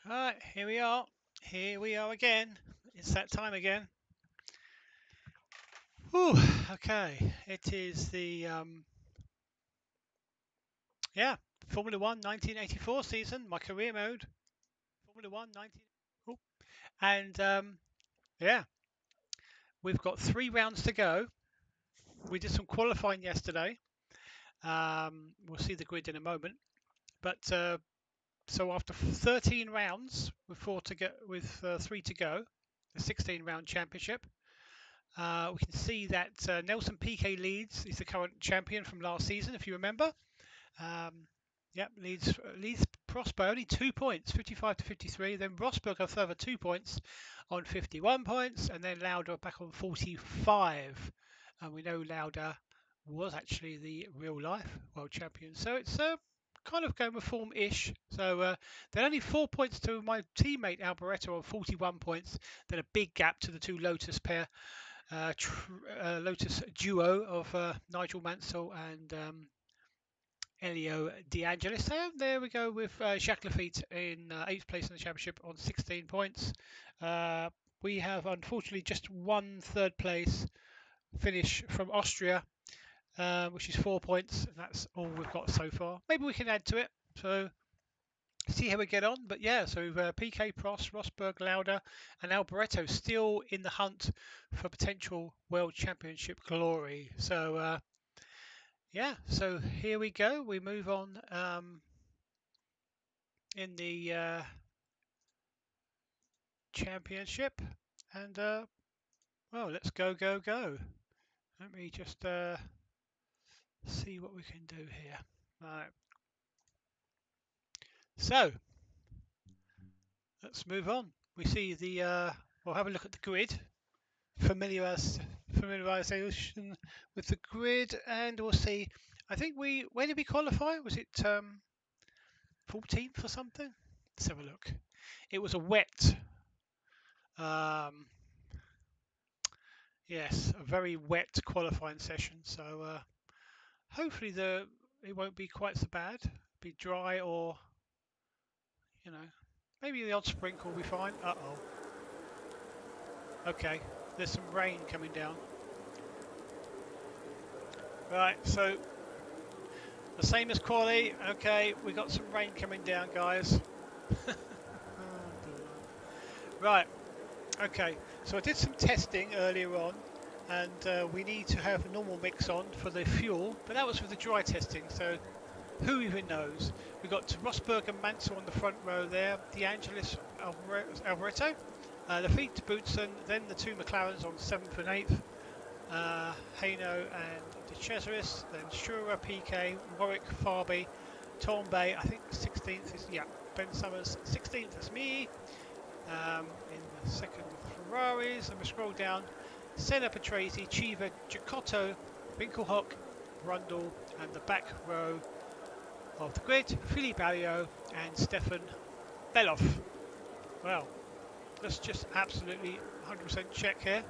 Right, here we are. Here we are again. It's that time again. Whew, okay. It is the Formula One 1984 season, my career mode. Formula One 19. Oh, and yeah, we've got 3 rounds to go. We did some qualifying yesterday. We'll see the grid in a moment. But so after 13 rounds, with 3 to go, the 16-round championship. We can see that Nelson Piquet leads. He's the current champion from last season, if you remember. Um, leads Prost by only 2 points, 55 to 53. Then Rosberg a further 2 points on 51 points, and then Lauda back on 45. And we know Lauda was actually the real life world champion. So it's kind of going with form-ish. So then only 4 points to my teammate Alboreto on 41 points. Then a big gap to the two Lotus pair. Lotus duo of Nigel Mansell and Elio De Angelis. So there we go with Jacques Lafitte in 8th place in the championship on 16 points. We have unfortunately just one third place finish from Austria, which is 4 points. And that's all we've got so far. Maybe we can add to it. So see how we get on. But yeah, so PK, Prost, Rosberg, Lauda, and Alboreto still in the hunt for potential World Championship glory. So yeah, so here we go. We move on in the championship, and well, let's go. Let me just see what we can do here. Right. So let's move on. We see the. We'll have a look at the grid. Familiarization with the grid, and we'll see. I think where did we qualify? Was it 14th or something? Let's have a look. It was a wet, yes, a very wet qualifying session. So hopefully it won't be quite so bad. Be dry, or maybe the odd sprinkle will be fine. Uh-oh. Okay, there's some rain coming down. Right, so the same as quali. Okay, we got some rain coming down, guys. Right, okay, so I did some testing earlier on, and we need to have a normal mix on for the fuel, but that was for the dry testing, so who even knows. We got Rosberg and Mansell on the front row there, De Angelis, Alboreto, Lafitte, Boutsen, then the two McLarens on 7th and 8th, Haino and De Cesaris, then Shura, PK, Warwick, Farby, Torbay, I think 16th is, yeah, Ben Summers, 16th is me. In the second Ferraris, and we scroll down, Senna, Patrese, Chiva, Giacotto, Winkelhock, Rundle, and the back row of the grid, Philippe Alliot and Stefan Belov. Well, let's just absolutely 100% check here.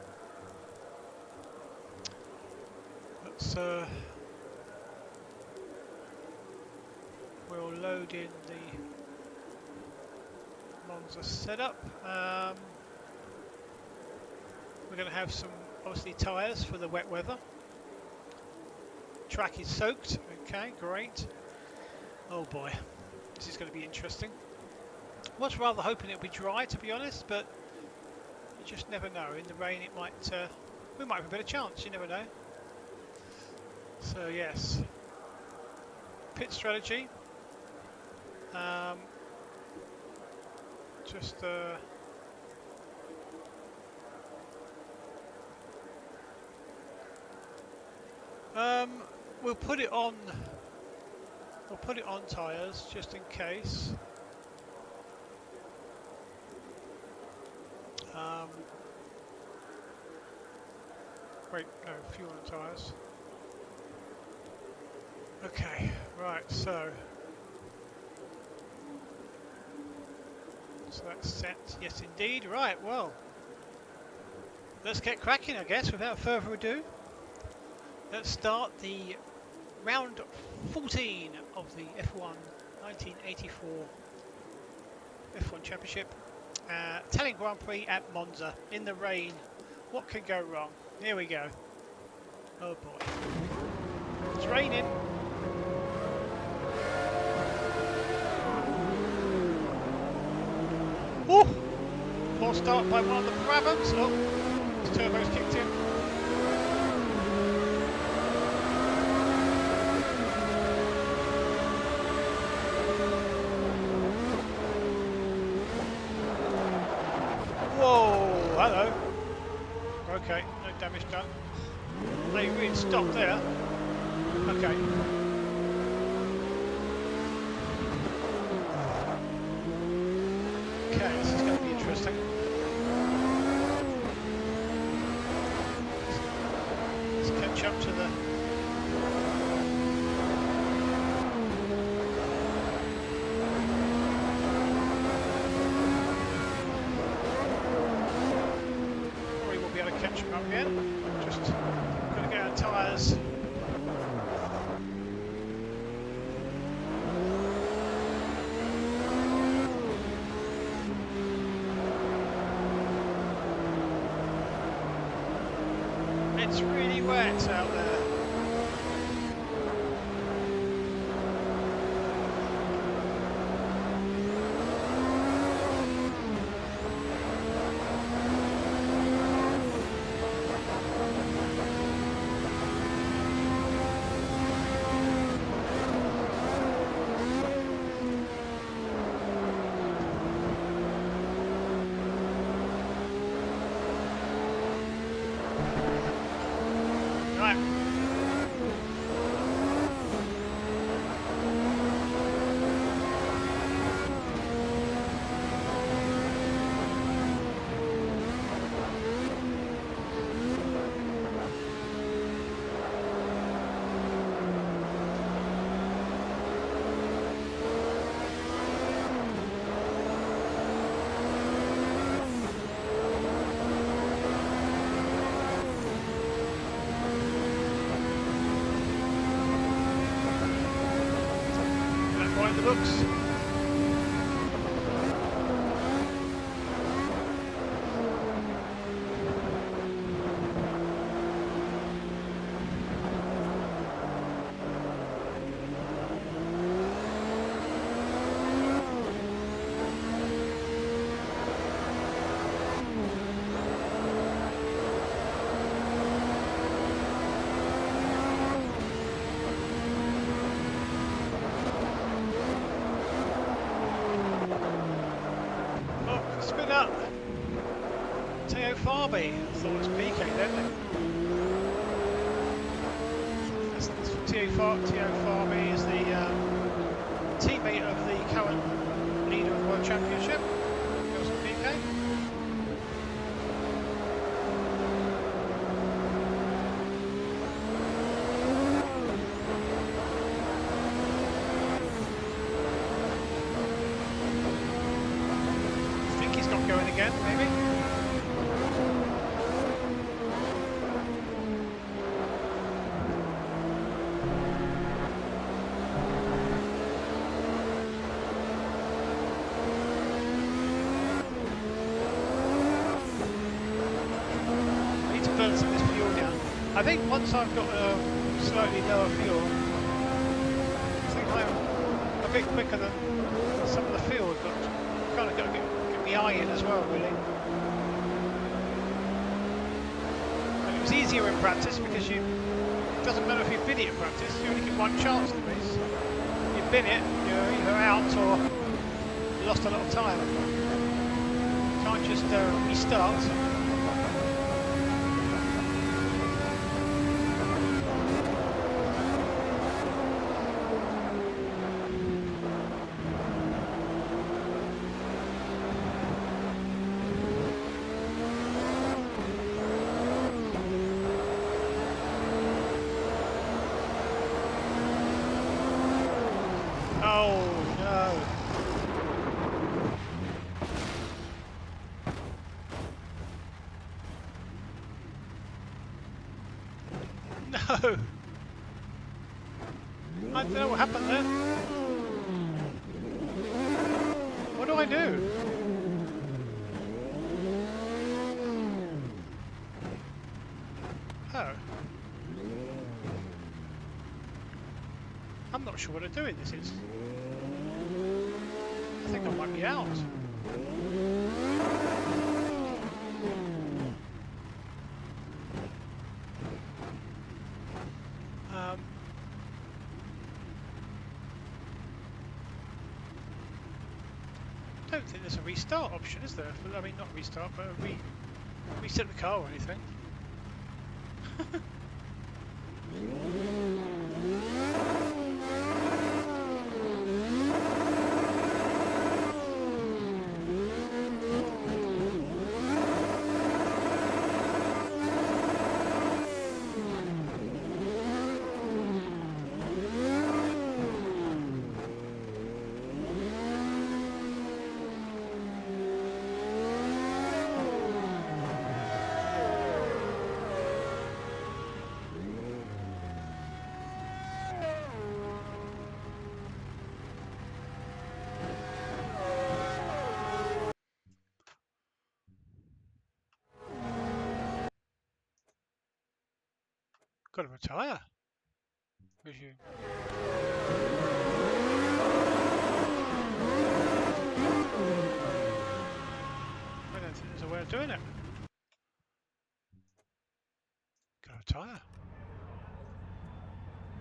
Let's we'll load in the Monza setup. We're going to have some obviously tyres for the wet weather. Track is soaked. Okay, great. Oh boy, this is going to be interesting. I was rather hoping it would be dry, to be honest, but you just never know. In the rain, it might we might have a bit of chance. You never know. So yes, pit strategy. Just we'll put it on. We'll put it on tyres just in case. Wait, no, fuel on tyres. Okay, right, so that's set, yes indeed. Right, well, let's get cracking, I guess, without further ado. Let's start the round 14 of the F1 1984 F1 F1 Championship. Italian Grand Prix at Monza in the rain. What could go wrong? Here we go. Oh boy. It's raining. Ooh! Poor start by one of the Brabhams. Oh, his turbo's kicked in. Whoa! Hello. Okay, no damage done. They really stopped there. Okay. Okay, this is going to be interesting. Let's catch up to the... Probably won't be able to catch them up again. Just got to get our tyres. It's really wet out there. The books. Spin up. Teo Farby. I thought it was PK then. That's Teo Farby is the teammate of the current leader of the World Championship. Goes to PK. Going again, maybe? I need to burn some of this fuel down. I think once I've got a slightly lower fuel, I think I'm a bit quicker than some of the field, but kind of got to get the eye in as well, really. And it was easier in practice because it doesn't matter if you bin it in practice, you only get one chance to race. You bin it, you're either out or you lost a lot of time. You can't just restart. Oh no. No. I don't know what happened there. What do I do? not sure what I'm doing this is. I think I might be out. I don't think there's a restart option, is there? I mean, not restart, but a reset the car or anything. Got to retire. Resume. I don't think there's a way of doing it. Got to retire.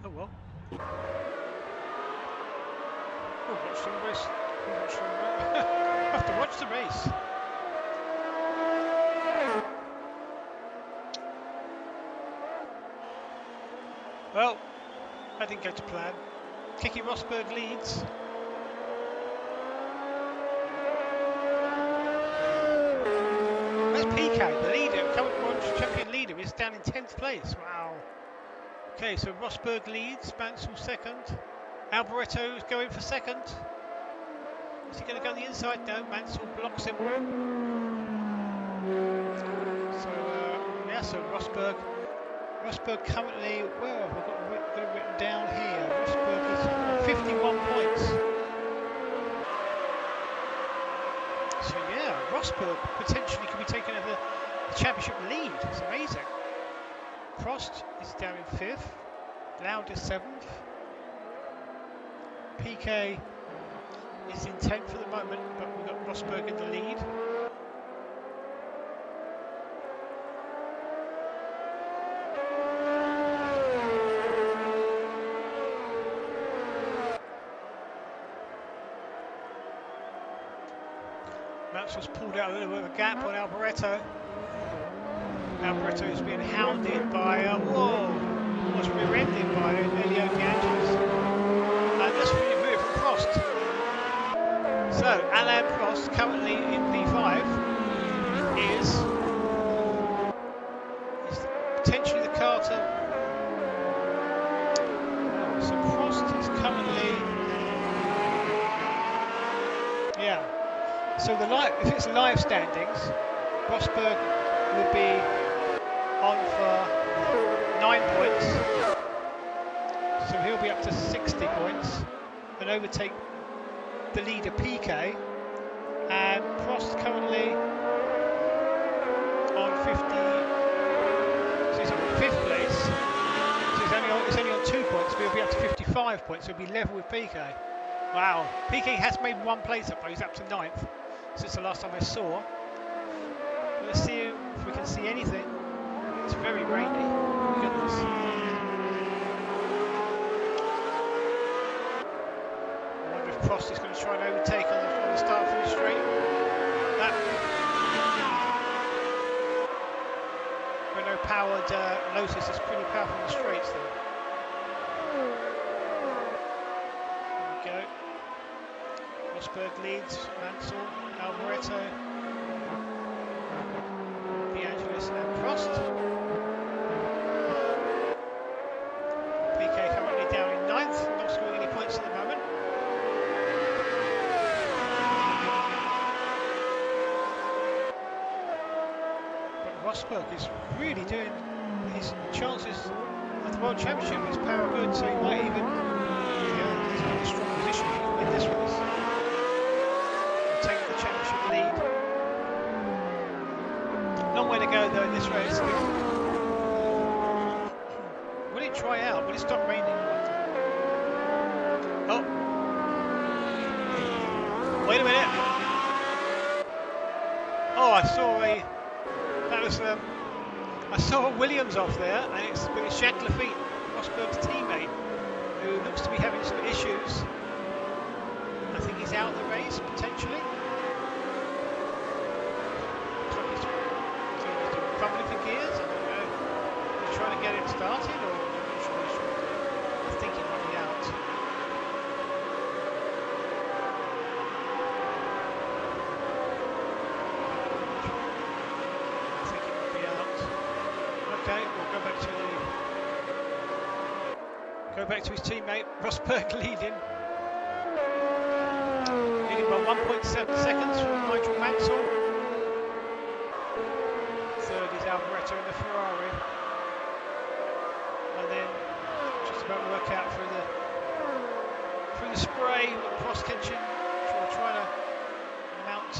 Oh well. We'll watch the race. I have to watch the race. Well, I didn't go to plan. Kiki Rosberg leads. Where's PK, the leader, current World Champion leader, is down in 10th place. Wow. Okay, so Rosberg leads, Mansell second. Alboreto is going for second. Is he going to go on the inside? No, Mansell blocks him. So, yeah, so Rosberg currently, where have I got it written down here? Rosberg is on 51 points. So yeah, Rosberg potentially could be taking over the championship lead. It's amazing. Prost is down in 5th. Loud is 7th. PK is in 10th at the moment, but we've got Rosberg in the lead. Maxwell's pulled out a little bit of a gap on Alboreto. Alboreto is being hounded by, was rear-ended by Elio De Angelis. And that's really weird from Prost. So, Alain Prost, currently in P5, is potentially the car to... So Prost is currently... Yeah. So if it's live standings, Rosberg will be on for 9 points. So he'll be up to 60 points and overtake the leader PK. And Prost currently on 50. So he's on 5th place. So he's only on 2 points, but he'll be up to 55 points. So he'll be level with PK. Wow. PK has made 1 place up, though. He's up to 9th. Since the last time I saw. Let's see if we can see anything. It's very rainy. Goodness. I wonder if Prost is going to try and overtake on the start finish straight. That Renault powered Lotus is pretty powerful in the straights though. There we go. Rosberg leads, Mansell, Alboreto, De Angelis and Prost. PK currently down in 9th, not scoring any points at the moment. But Rosberg is really doing his chances at the World Championship. His power good, so he might even, he's in a strong position to win this race. Take the championship lead. Long way to go though in this race. Will it dry out? Will it stop raining? Wait a minute. Oh, I saw a Williams off there, and it's Jacques Lafitte, Rosberg's teammate, who looks to be having some issues. I think he's out of the race, potentially. So he's crumbling for gears. I don't know. He's trying to get it started, or I'm not sure he's trying to do. I think he might be out. I think he might be out. Okay, we'll go back to his teammate, Rosberg leading by 1.7 seconds from Nigel Mansell. Third is Alboreto in the Ferrari. And then just about to work out through the spray, we've got cross tension. So we're trying to mount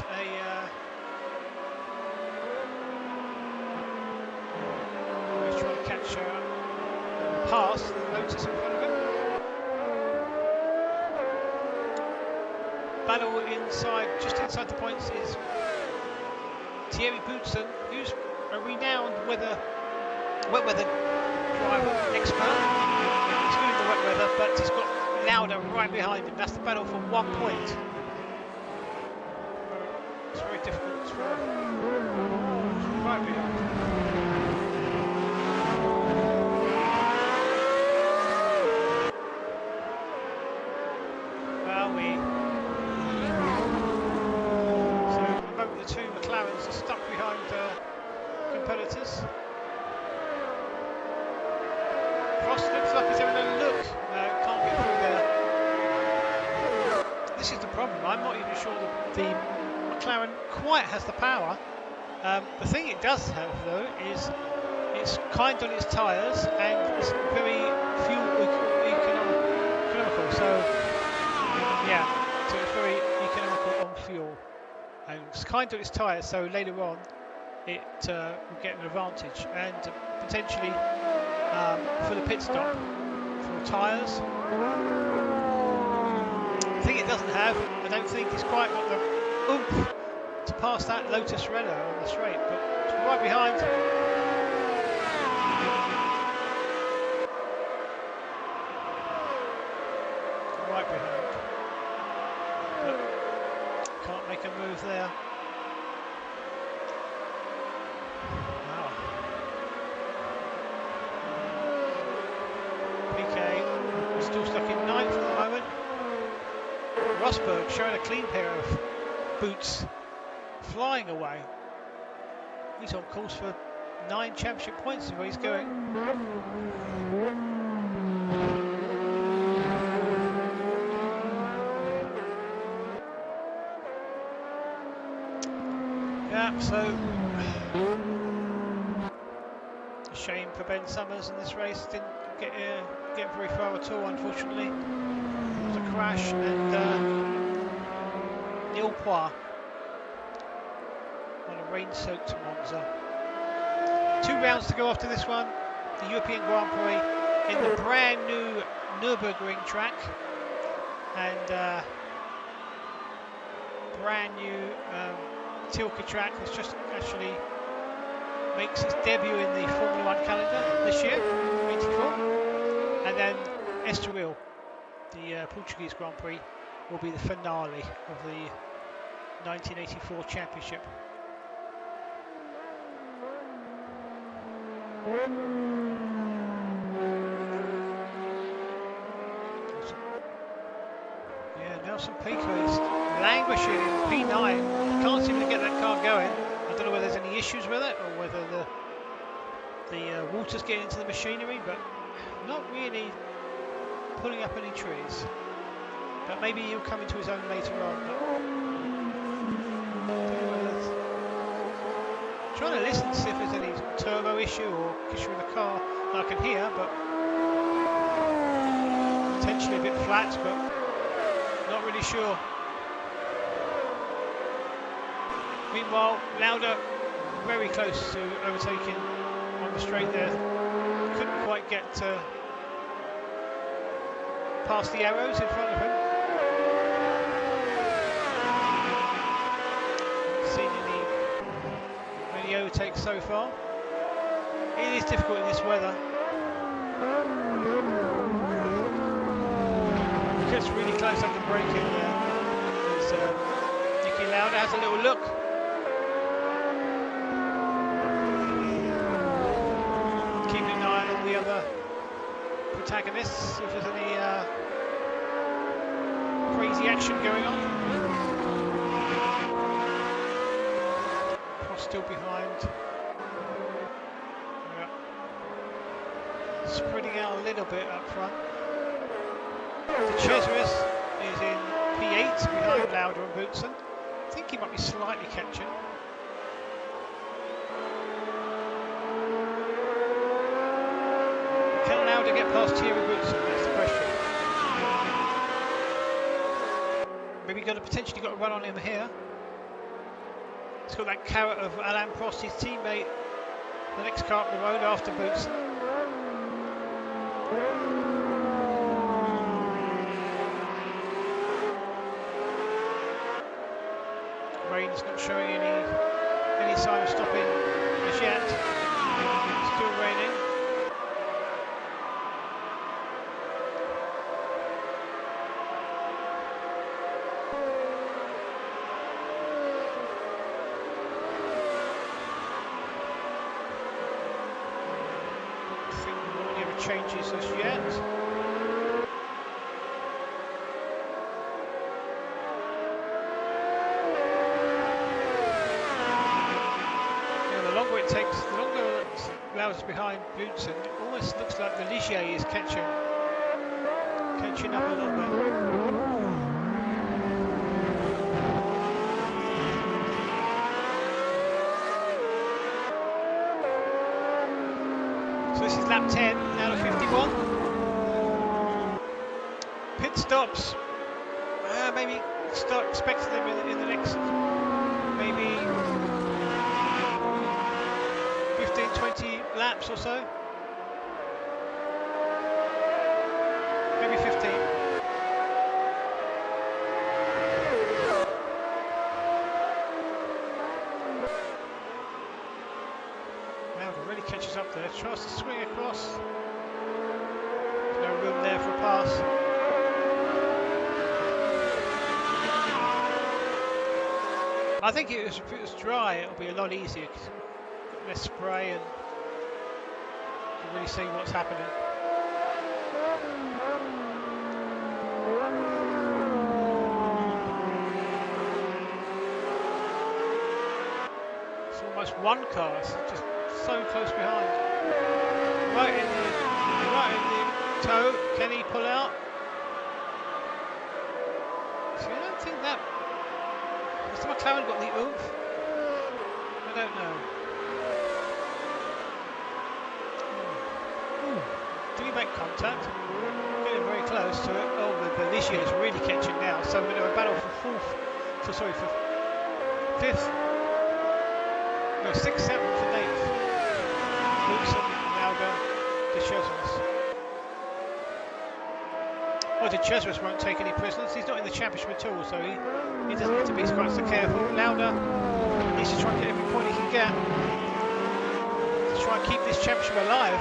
he's trying to catch pass the Lotus in front of him. Battle just inside the points is Thierry Boutsen, who's a renowned wet weather driver expert. He's doing the wet weather, but he's got Lauda right behind him. That's the battle for 1 point. It's very difficult to right behind. Competitors. Prost looks like he's having a look. No, can't get through there. This is the problem. I'm not even sure that the McLaren quite has the power. The thing it does have, though, is it's kind on its tyres and it's very fuel economical. So, yeah, so it's very economical on fuel. And it's kind on its tyres, so later on it will get an advantage, and potentially for the pit stop for tyres. The thing it doesn't have, I don't think it's quite got the oomph to pass that Lotus Renault on the straight, but it's right behind. Right behind. But can't make a move there. Still stuck in 9th at the moment. Rosberg showing a clean pair of boots, flying away. He's on course for 9 championship points where he's going. Yeah, so a shame for Ben Summers in this race. Didn't get very far at all, unfortunately. There was a crash, and Neil Poir on a rain-soaked Monza. 2 rounds to go after this one. The European Grand Prix in the brand new Nürburgring track, and brand new Tilke track that's just actually makes its debut in the Formula 1 calendar this year, 84. And then Estoril, the Portuguese Grand Prix, will be the finale of the 1984 championship. Yeah, Nelson Piquet is languishing in P9. Can't seem to get that car going. I don't know whether there's any issues with it or whether the water's getting into the machinery, but not really pulling up any trees. But maybe he'll come into his own later on. Trying to listen to see if there's any turbo issue or issue with the car that I can hear, but potentially a bit flat, but not really sure. Meanwhile, Lauda very close to overtaking on the straight there. Couldn't quite get past the arrows in front of him. overtakes so far. It is difficult in this weather. It gets really close up the braking there. As Nicky Lauda has a little look. Keeping an eye on all the other protagonists, if there's any crazy action going on. Prost still behind. Yeah. Spreading out a little bit up front. De Cesaris is in P8 behind Lauda and Boutsen. I think he might be slightly catching. Can Lauda get past Thierry Boutsen? That's the question. Maybe potentially got a run on him here. He's got that carrot of Alain Prost, his teammate, the next car up the road after Boutsen. Rain's not showing any sign of stopping as yet. Still raining. Changes as yet. Yeah, the longer it takes, the longer Lauda's behind Boutsen, it almost looks like the Ligier is catching up a little bit. So this is lap 10 out of 51. Pit stops. Maybe start expecting them in the next maybe 15-20 laps or so. Maybe 15. Really catches up there, tries to swing across. There's no room there for a pass. I think if it was dry, it'll be a lot easier because you've got less spray and you can really see what's happening. It's almost one car, it's just so close behind. Right in the toe. Can he pull out? See, I don't think that. Has the McLaren got the oomph? I don't know. Did he make contact? Getting very close to it. Oh, the Ligier is really catching now. So we're going to have a battle for fifth. No, 6th, 7th, and 8th. Boutsen, Lauda, De Cesaris. Well, De Cesaris won't take any prisoners. He's not in the championship at all, so he doesn't have to be quite so careful. Lauda needs to try and get every point he can get to try and keep this championship alive.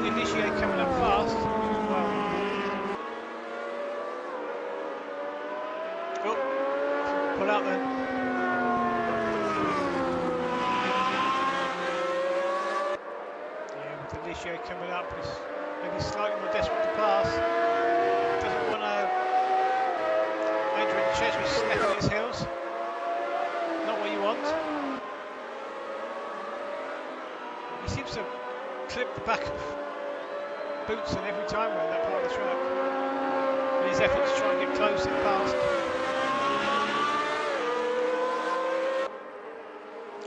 The Ligier coming up fast. Well, pull out then. Ligier coming up is maybe slightly more desperate to pass. Doesn't want to Adrian De Cesaris snapping at his heels. Not what you want. He seems to clip the back of Boutsen every time around that part of the track. In his efforts to try and get close and past.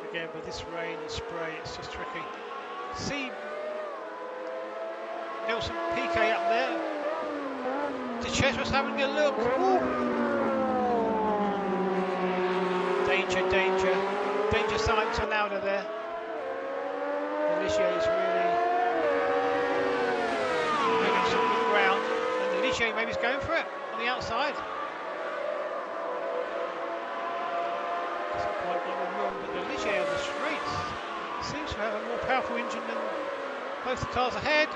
Again, with this rain and spray, it's just tricky. See Nelson Piquet up there. De Cesaris having a look. Ooh. Danger sign to Lauda there. The Ligier is really making some good ground, and the Ligier maybe is going for it on the outside. Ligier on the straights. Seems to have a more powerful engine than both the cars ahead.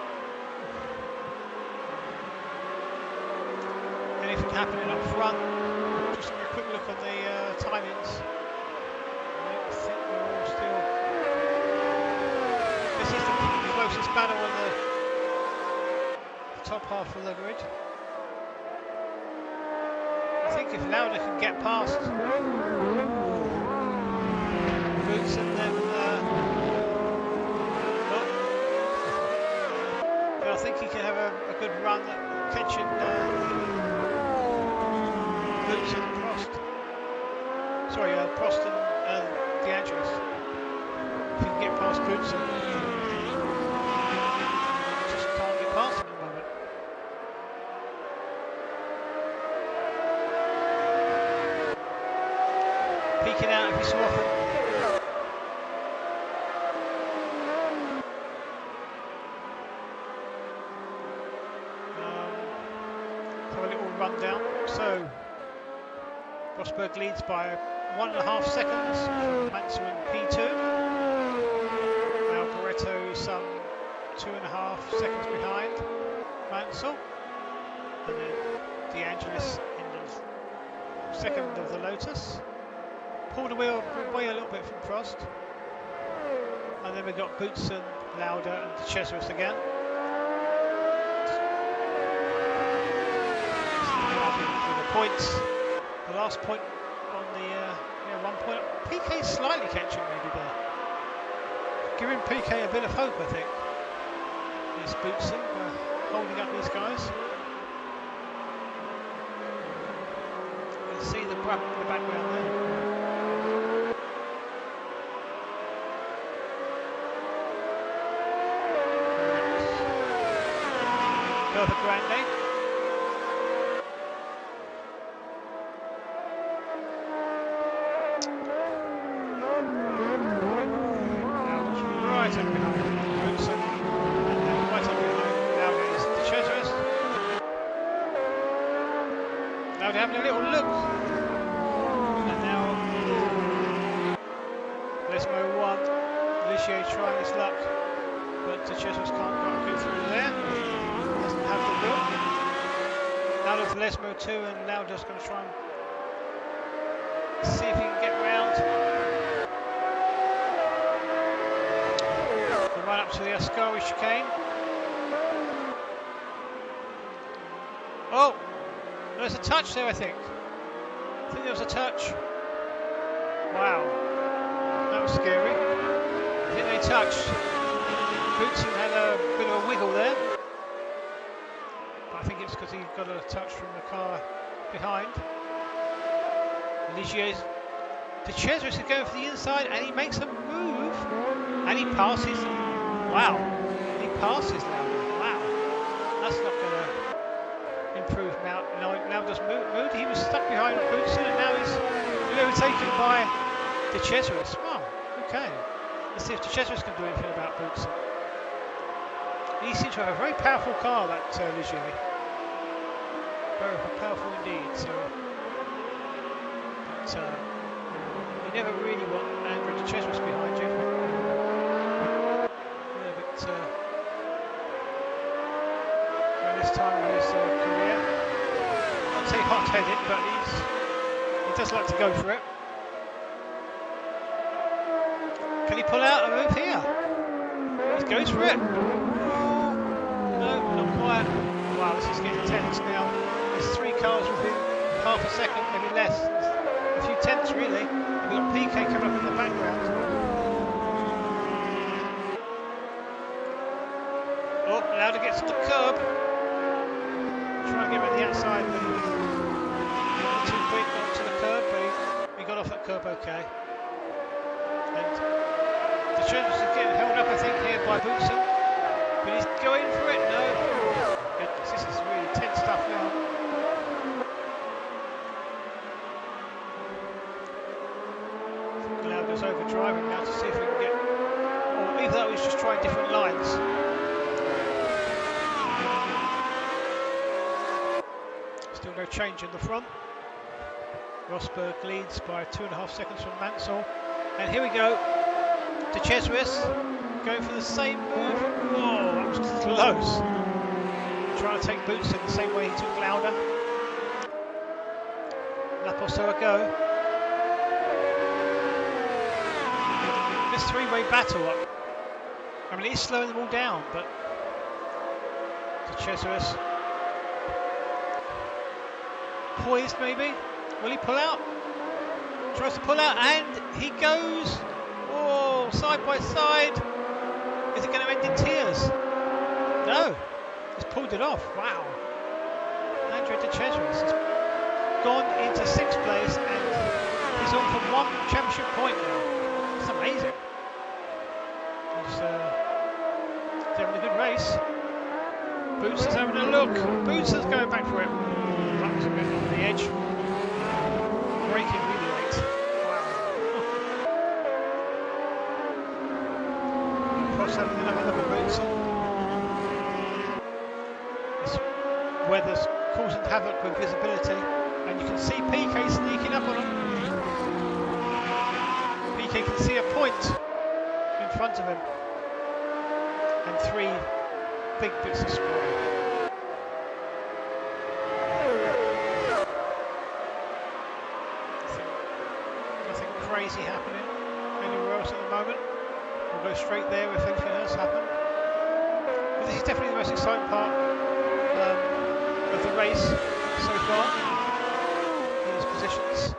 Anything happening up front? Just a quick look on the timings. I think we're all still. This is the closest battle on the top half of the grid. I think if Lauda can get past Boots and then I think he can have a good run at catching Boots and Prost. Sorry, Prost and De Angelis. If he can get past Boots and just can't get past him at the moment. Peeking out every so often. So a little rundown. So Rosberg leads by 1.5 seconds from Mansell in P2. Now Barretto some 2.5 seconds behind Mansell. And then De Angelis in the second of the Lotus. Pulled away a little bit from Prost. And then we've got Boots and Lauda and De Cesaris again. With the points. The last point on the 1 point. PK slightly catching maybe there. Giving PK a bit of hope, I think. This Bootson holding up these guys. You can see the brab in the background there. Curva Grande. Right up behind Bootson, and then right up behind Lauda is De Cesaris. Lauda having a little look, and now Lesmo 1, Ligier trying his luck, but De Cesaris can't quite go through there, doesn't have the look. Now there's Lesmo 2 and Lauda's going to try and see if he can get round. Right up to the Ascari chicane. Oh, there's a touch there, I think. I think there was a touch. Wow, that was scary. I think they touched. Bootson had a bit of a wiggle there. But I think it's because he got a touch from the car behind. Ligier's De Cesaris is going for the inside and he makes a move. And he passes. Wow, he passes Lauda. Wow, that's not going to improve Lauda's mood. He was stuck behind Bootson and now he's overtaken by De Cesaris. Wow, okay. Let's see if De Cesaris can do anything about Bootson. He seems to have a very powerful car, that Ligier. Very powerful indeed. So, but you never really want Andrew De Cesaris behind you. This time of his career, I'd say hot-headed, but he does like to go for it. Can he pull out a move here? He goes for it. No, not quite. Wow, this is getting tense now. There's 3 cars within half a second, maybe less. A few tenths really. We've got PK coming up in the background. Oh, Lauda gets to the curb. Try and get him at the outside, but he was too quick onto the curb, but he got off that curb okay. And De Cesaris is getting held up, I think, here by Bootson, but he's going for it. No, goodness, this is really tense stuff now. I think Lauda's overdriving now to see if we can get, or either that was just trying different lines. Still no change in the front. Rosberg leads by 2.5 seconds from Mansell. And here we go. De Cesaris going for the same move. Whoa, that was close. Trying to take Boots in the same way he took Lauda. Lap or so ago. This three-way battle, I mean, he's slowing them all down, but De Cesaris poised maybe. Will he pull out? Tries to pull out, and he goes. Oh, side by side. Is it going to end in tears? No, he's pulled it off. Wow. Andrea De Cesaris has gone into 6th place, and he's on for 1 championship point now. It's amazing. He's having a good race. Boots is having a look. Boots is going back for it. That was a bit on the edge. Braking really late. Wow. Cross having another look at Boots. This weather's causing havoc with visibility, and you can see PK sneaking up on him. PK can see a point in front of him, and 3 big bits of spray. Nothing crazy happening anywhere else at the moment. We'll go straight there if anything else happens. But this is definitely the most exciting part of the race so far. These positions.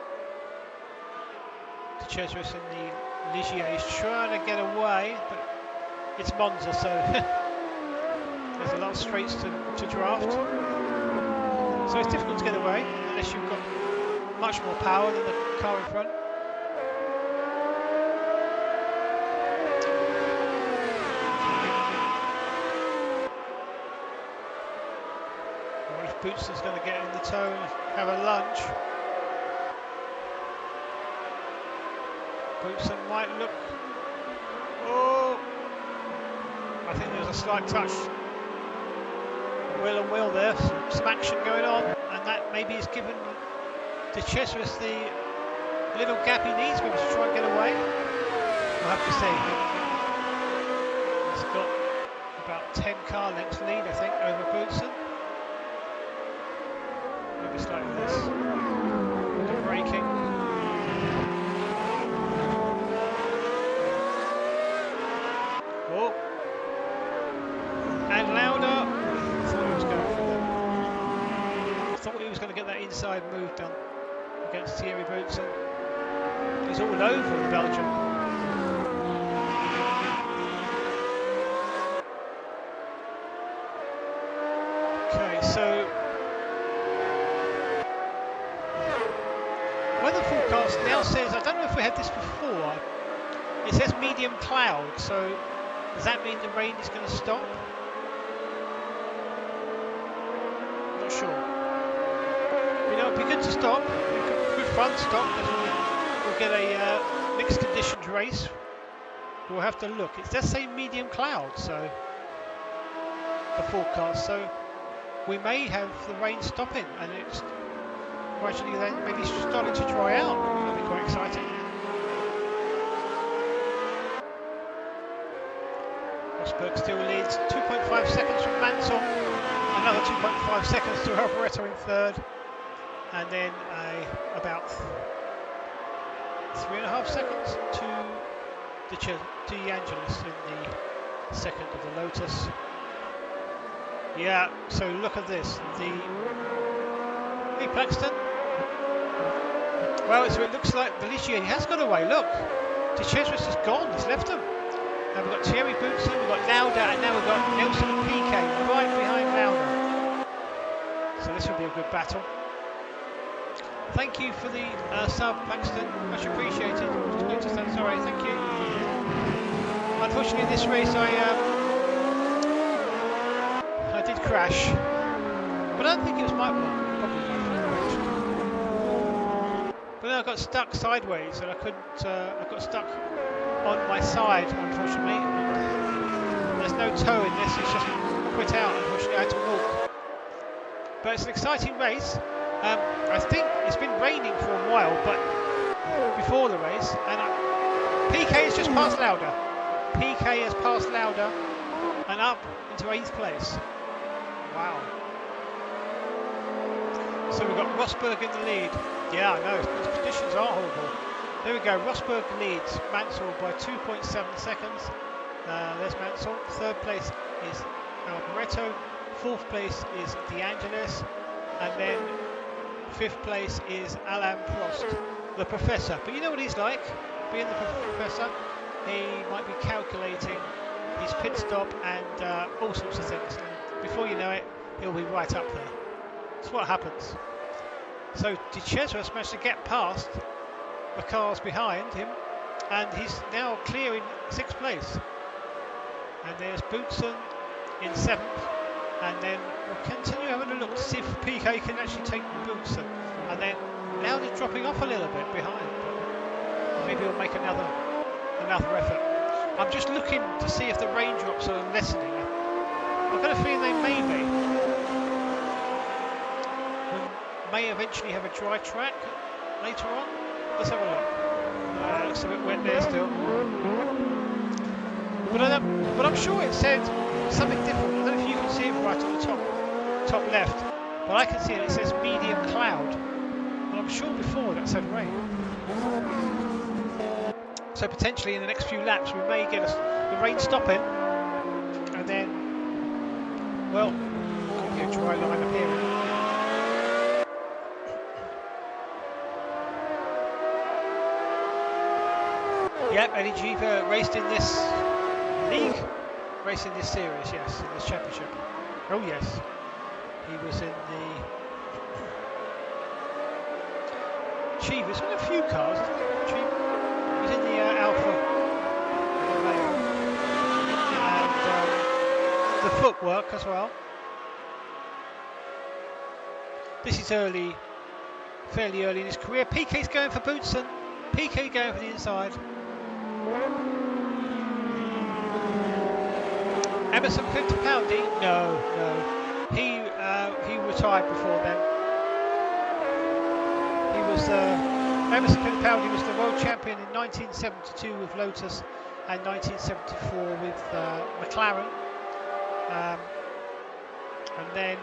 De Cesaris in the Ligier is trying to get away, but it's Monza, so there's a lot of straights to draft. So it's difficult to get away unless you've got much more power than the car in front. What if Bootson's going to get in the toe and have a lunge? Bootson might look. Oh! I think there's a slight touch. Wheel on wheel there, some action going on, and that maybe has given De Cesaris the little gap he needs maybe to try and get away. We'll have to see. He's got about 10 car lengths lead, I think, over Bootson. Maybe slightly less. The braking. Oh. And Lauda. Thought he was going to get that inside move done against Thierry Boutsen. He's all over in Belgium. Okay, so weather forecast now says, I don't know if we had this before, it says medium cloud, so does that mean the rain is going to stop? Not sure. You know, it'd be good to stop, good fun stop, because we'll get a mixed conditions race. We'll have to look. It does say medium cloud, so the forecast, so we may have the rain stopping, and it's gradually then maybe starting to dry out. That'll be quite exciting. Rosberg still leads 2.5 seconds from Mansell, another 2.5 seconds to Alvaretto in 3rd. And then about 3.5 seconds to De Angelis in the 2nd of the Lotus. Yeah, so look at this. The Plaxton. Well, so it looks like the Ligier has got away. Look, De Cesaris is gone. He's left them. And we've got Thierry Boutsen, we've got Lauda, and now we've got Nelson and PK right behind Lauda. So this will be a good battle. Thank you for the sub, Paxton. Much appreciated. Just noticed that. Sorry, thank you. Unfortunately, in this race, I did crash, but I don't think it was my fault. Probably my fault. But then I got stuck sideways, and I couldn't. I got stuck on my side. Unfortunately, there's no toe in this. It's just quit out. Unfortunately, I had to walk. But it's an exciting race. I think it's been raining for a while, but before the race, and PK has just passed Lauda. PK has passed Lauda and up into 8th place. Wow. So we've got Rosberg in the lead. Yeah, I know, these conditions are horrible. There we go, Rosberg leads Mansell by 2.7 seconds. There's Mansell. 3rd place is Alboreto. 4th place is De Angelis. And then 5th place is Alain Prost, the professor. But you know what he's like, being the professor? He might be calculating his pit stop and all sorts of things. And before you know it, he'll be right up there. That's what happens. So De Cesaris managed to get past the cars behind him, and he's now clearing 6th place. And there's Boutsen in 7th, and then we'll continue having a look to see if PK can actually take Boutsen. And then now they're dropping off a little bit behind, but maybe he'll make another effort. I'm just looking to see if the raindrops are lessening. I've got a feeling they may be. We may eventually have a dry track later on. Let's have a look. Looks a bit wet there still. But I'm sure it said something different. I don't know if you can see it right on the top left, but I can see it. It says medium cloud. And I'm sure before that said rain. So potentially in the next few laps we may get the rain stopping, and then, well, could be a dry line up here. Yep, Eddie Jeeva raced in this league, raced in this series, yes, in this championship. Oh yes, he was in the Jeeva's in a few cars, isn't he? Jeeva? He's in the Alpha Romeo, and the footwork as well. This is early, fairly early in his career. PK's going for Boutsen. PK going for the inside. Emerson Fittipaldi? No. He retired before then. He was Emerson Fittipaldi was the world champion in 1972 with Lotus and 1974 with McLaren. And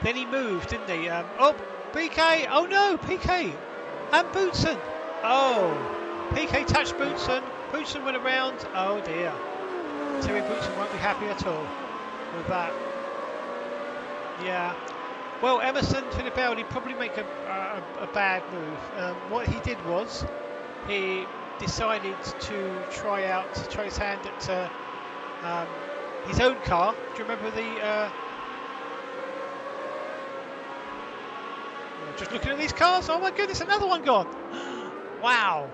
then he moved, didn't he? Oh, PK! Oh no, PK and Boutsen. Oh, PK touched Boutsen. Boutsen went around. Oh dear. Terry Boutsen won't be happy at all with that. Yeah. Well, Emerson Fittipaldi probably make a bad move. What he did was he decided to try his hand at his own car. Do you remember the? Just looking at these cars. Oh my goodness, another one gone. Wow.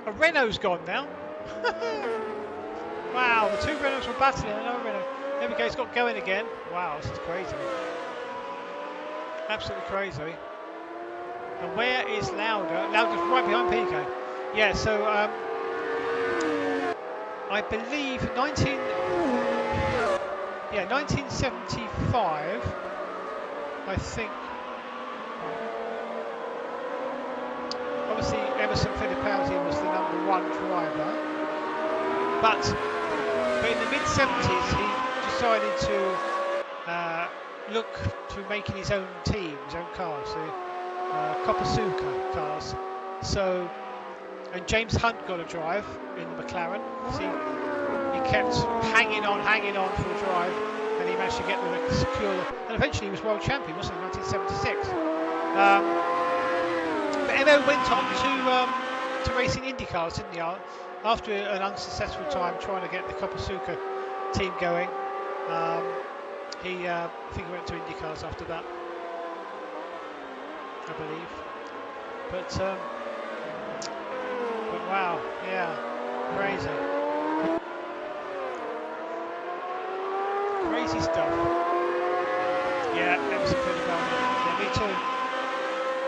A Renault's gone now. Wow, the two Renaults were battling. Another Renault. There we go, it's got going again. Wow, this is crazy. Absolutely crazy. And where is Lauda? Lauda's right behind PK. Yeah, so I believe 1975, I think. Obviously, Emerson Fittipaldi was the #1 driver, but in the mid-70s he decided to look to making his own team, his own cars, so Copersucar cars. So, and James Hunt got a drive in the McLaren. See, he kept hanging on for a drive, and he managed to get with a secure. And eventually, he was world champion, wasn't he, in 1976? Emo went on to racing Indy cars, didn't he? After an unsuccessful time trying to get the Copersucar team going, I think he went to Indy cars after that, I believe. But wow, yeah, crazy stuff. Yeah, Emerson Fittipaldi. Yeah, me too.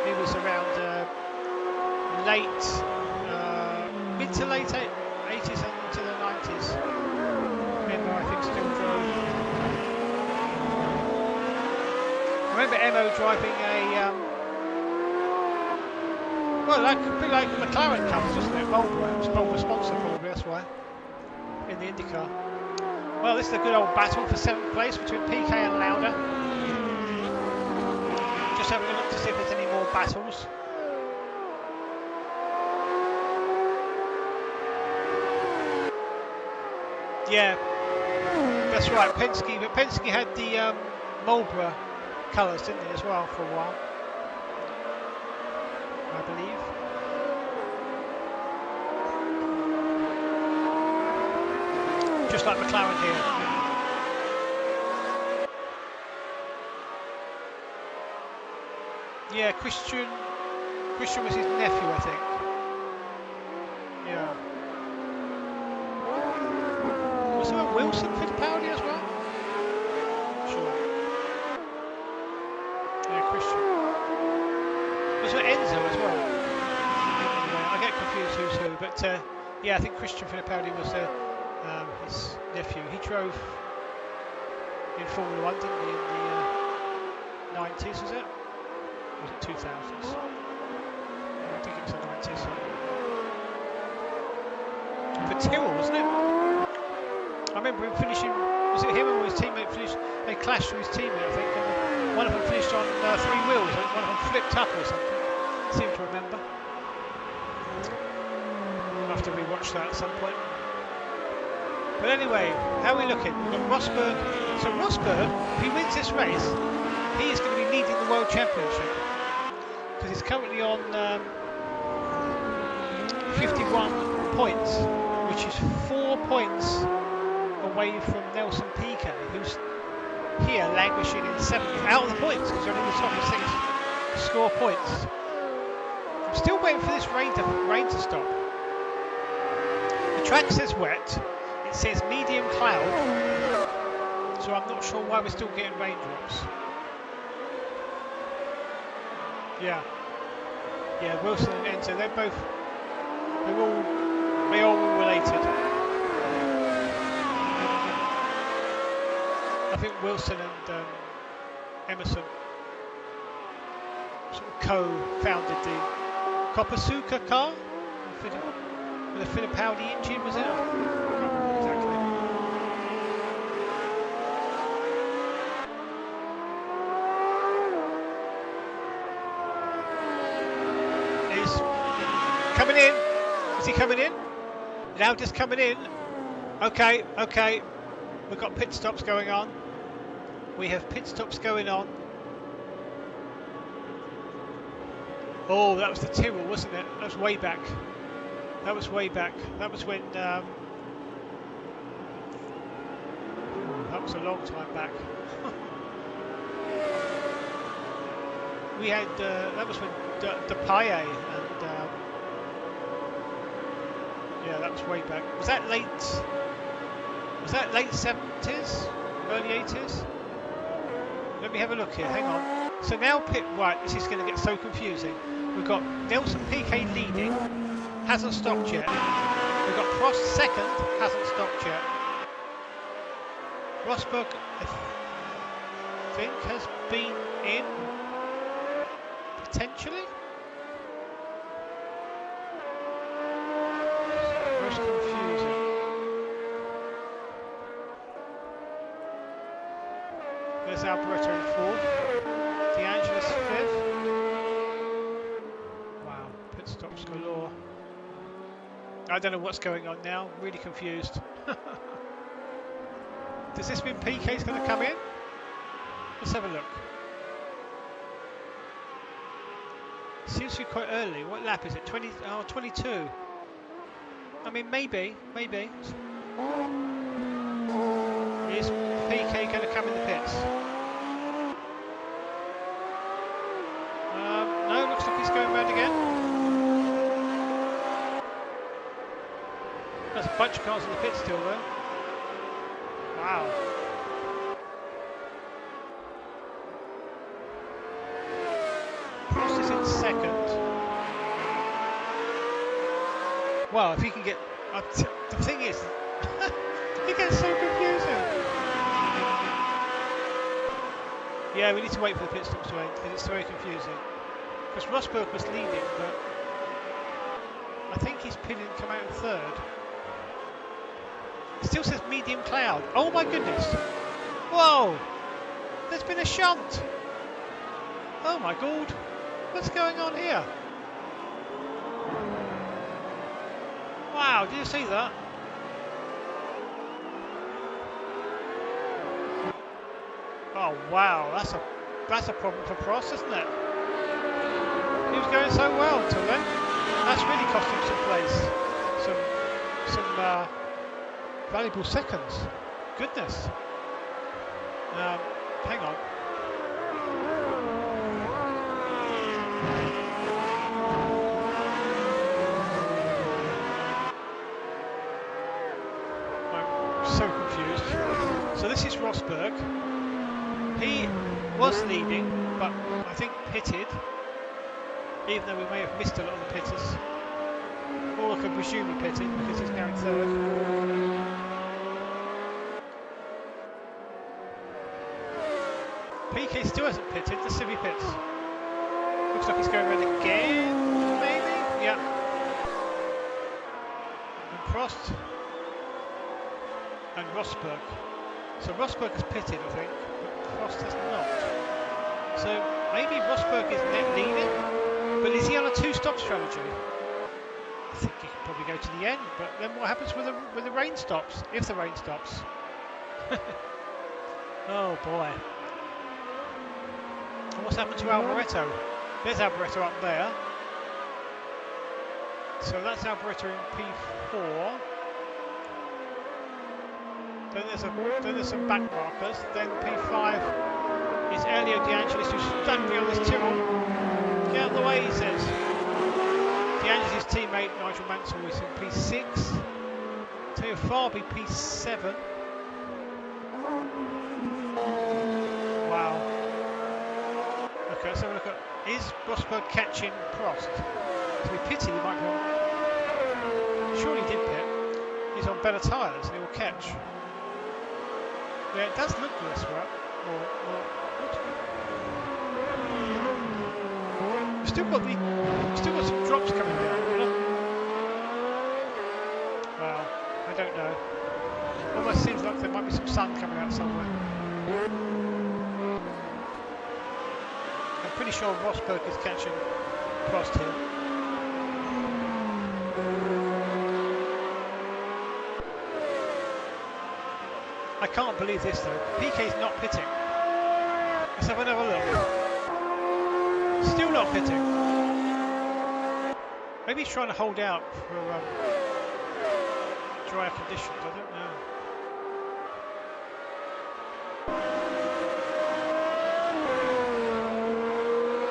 He was around mid to late 80s and into the 90s. Emo, I think, still drove. I remember Emo driving a Well, like a bit like the McLaren colours, isn't it? Marlboro. It was Marlboro sponsor probably, that's why. In the IndyCar. Well, this is a good old battle for 7th place between PK and Lauda. Just having a look to see if there's any more battles. Yeah, that's right, Penske. But Penske had the Marlboro colours, didn't they, as well, for a while, I believe. Just like McLaren here. Yeah, Christian was his nephew, I think. Yeah. Was there a Wilson Fittipaldi as well? Sure. Yeah, Christian. Was there Enzo as well? Anyway, I get confused who's who, but yeah, I think Christian Fittipaldi was his nephew. He drove in Formula 1, didn't he, in the 90s, was it? Or was it 2000s? I think it was the 90s. For Tyrrell, wasn't it? I remember him finishing, was it him or his teammate finished, they clashed with his teammate, I think, and one of them finished on 3 wheels, I think one of them flipped up or something, I seem to remember. I'll have to rewatch that at some point. But anyway, how are we looking? We've got Rosberg. So Rosberg, if he wins this race, he is going to be leading the World Championship. Because he's currently on 51 points, which is 4 points away from Nelson Piquet, who's here languishing in 7th, out of the points, because they're in the top of 6 to score points. I'm still waiting for this rain to stop. The track says wet. It says medium cloud, so I'm not sure why we're still getting raindrops. Yeah, Wilson and Enzo, they're all related. I think Wilson and Emerson sort of co-founded the Coppasuca car with a Fittipaldi engine, was it? Coming in. Is he coming in? Now just coming in. Okay. We've got pit stops going on. We have pit stops going on. Oh, that was the Tyrrell, wasn't it? That was way back. That was when that was a long time back. We had that was when Depaille and yeah, that was way back. Was that late 70s, early 80s? Let me have a look here. Hang on. So now right. This is going to get so confusing. We've got Nelson Piquet leading, hasn't stopped yet. We've got Prost second, hasn't stopped yet. Rosberg, I think, has been in potentially. Most confusing. There's Alboreto in 4th. DeAngelis 5th. Wow, pit stops galore. I don't know what's going on now. I'm really confused. Does this mean PK's going to come in? Let's have a look. Seems to be quite early. What lap is it? 22. I mean, maybe. Is PK going to come in the pits? No, looks like he's going round again. There's a bunch of cars in the pit still, though. Wow. Prost is in second. Well, if he can get... the thing is, it gets so confusing. Yeah, we need to wait for the pit stops to end because it's very confusing. Because Rosberg was leading, but I think he's pitted and come out in third. It still says medium cloud. Oh my goodness. Whoa. There's been a shunt. Oh my god. What's going on here? Wow, did you see that? Oh wow, that's a problem for Prost, isn't it? He was going so well until then. That's really cost him some place, some valuable seconds. Goodness. Hang on. I'm so confused. So this is Rosberg. He was leading, but I think pitted, even though we may have missed a lot of the pitters. Or I could presume he pitted because he's now in third. PK still hasn't pitted, the Civi pits. Looks like he's going around again, maybe? Yeah. And Prost and Rosberg. So Rosberg has pitted, I think, but Prost has not. So maybe Rosberg is net leading, but is he on a two-stop strategy? I think he could probably go to the end, but then what happens when the rain stops? If the rain stops. Oh boy. And what's happened to Alboreto? There's Alboreto up there. So that's Alboreto in P4. Then there's some back markers. Then P5 is Elio De Angelis, who's standing on this Tyrrell. Get out of the way, he says. De Angelis' teammate Nigel Mansell is in P6. Teo Farby P7. Wow. Okay, let's have a look at. Is Rosberg catching Prost? So he pitted, he might go. Surely he did pit. He's on better tyres and he will catch. Yeah, it does look this way. We've still got some drops coming down, you know? Well, I don't know. Almost seems like there might be some sun coming out somewhere. I'm pretty sure Rosberg is catching Prost here. I can't believe this though. PK's not pitting. Let's have another look. Still not pitting. Maybe he's trying to hold out for drier conditions. I don't know.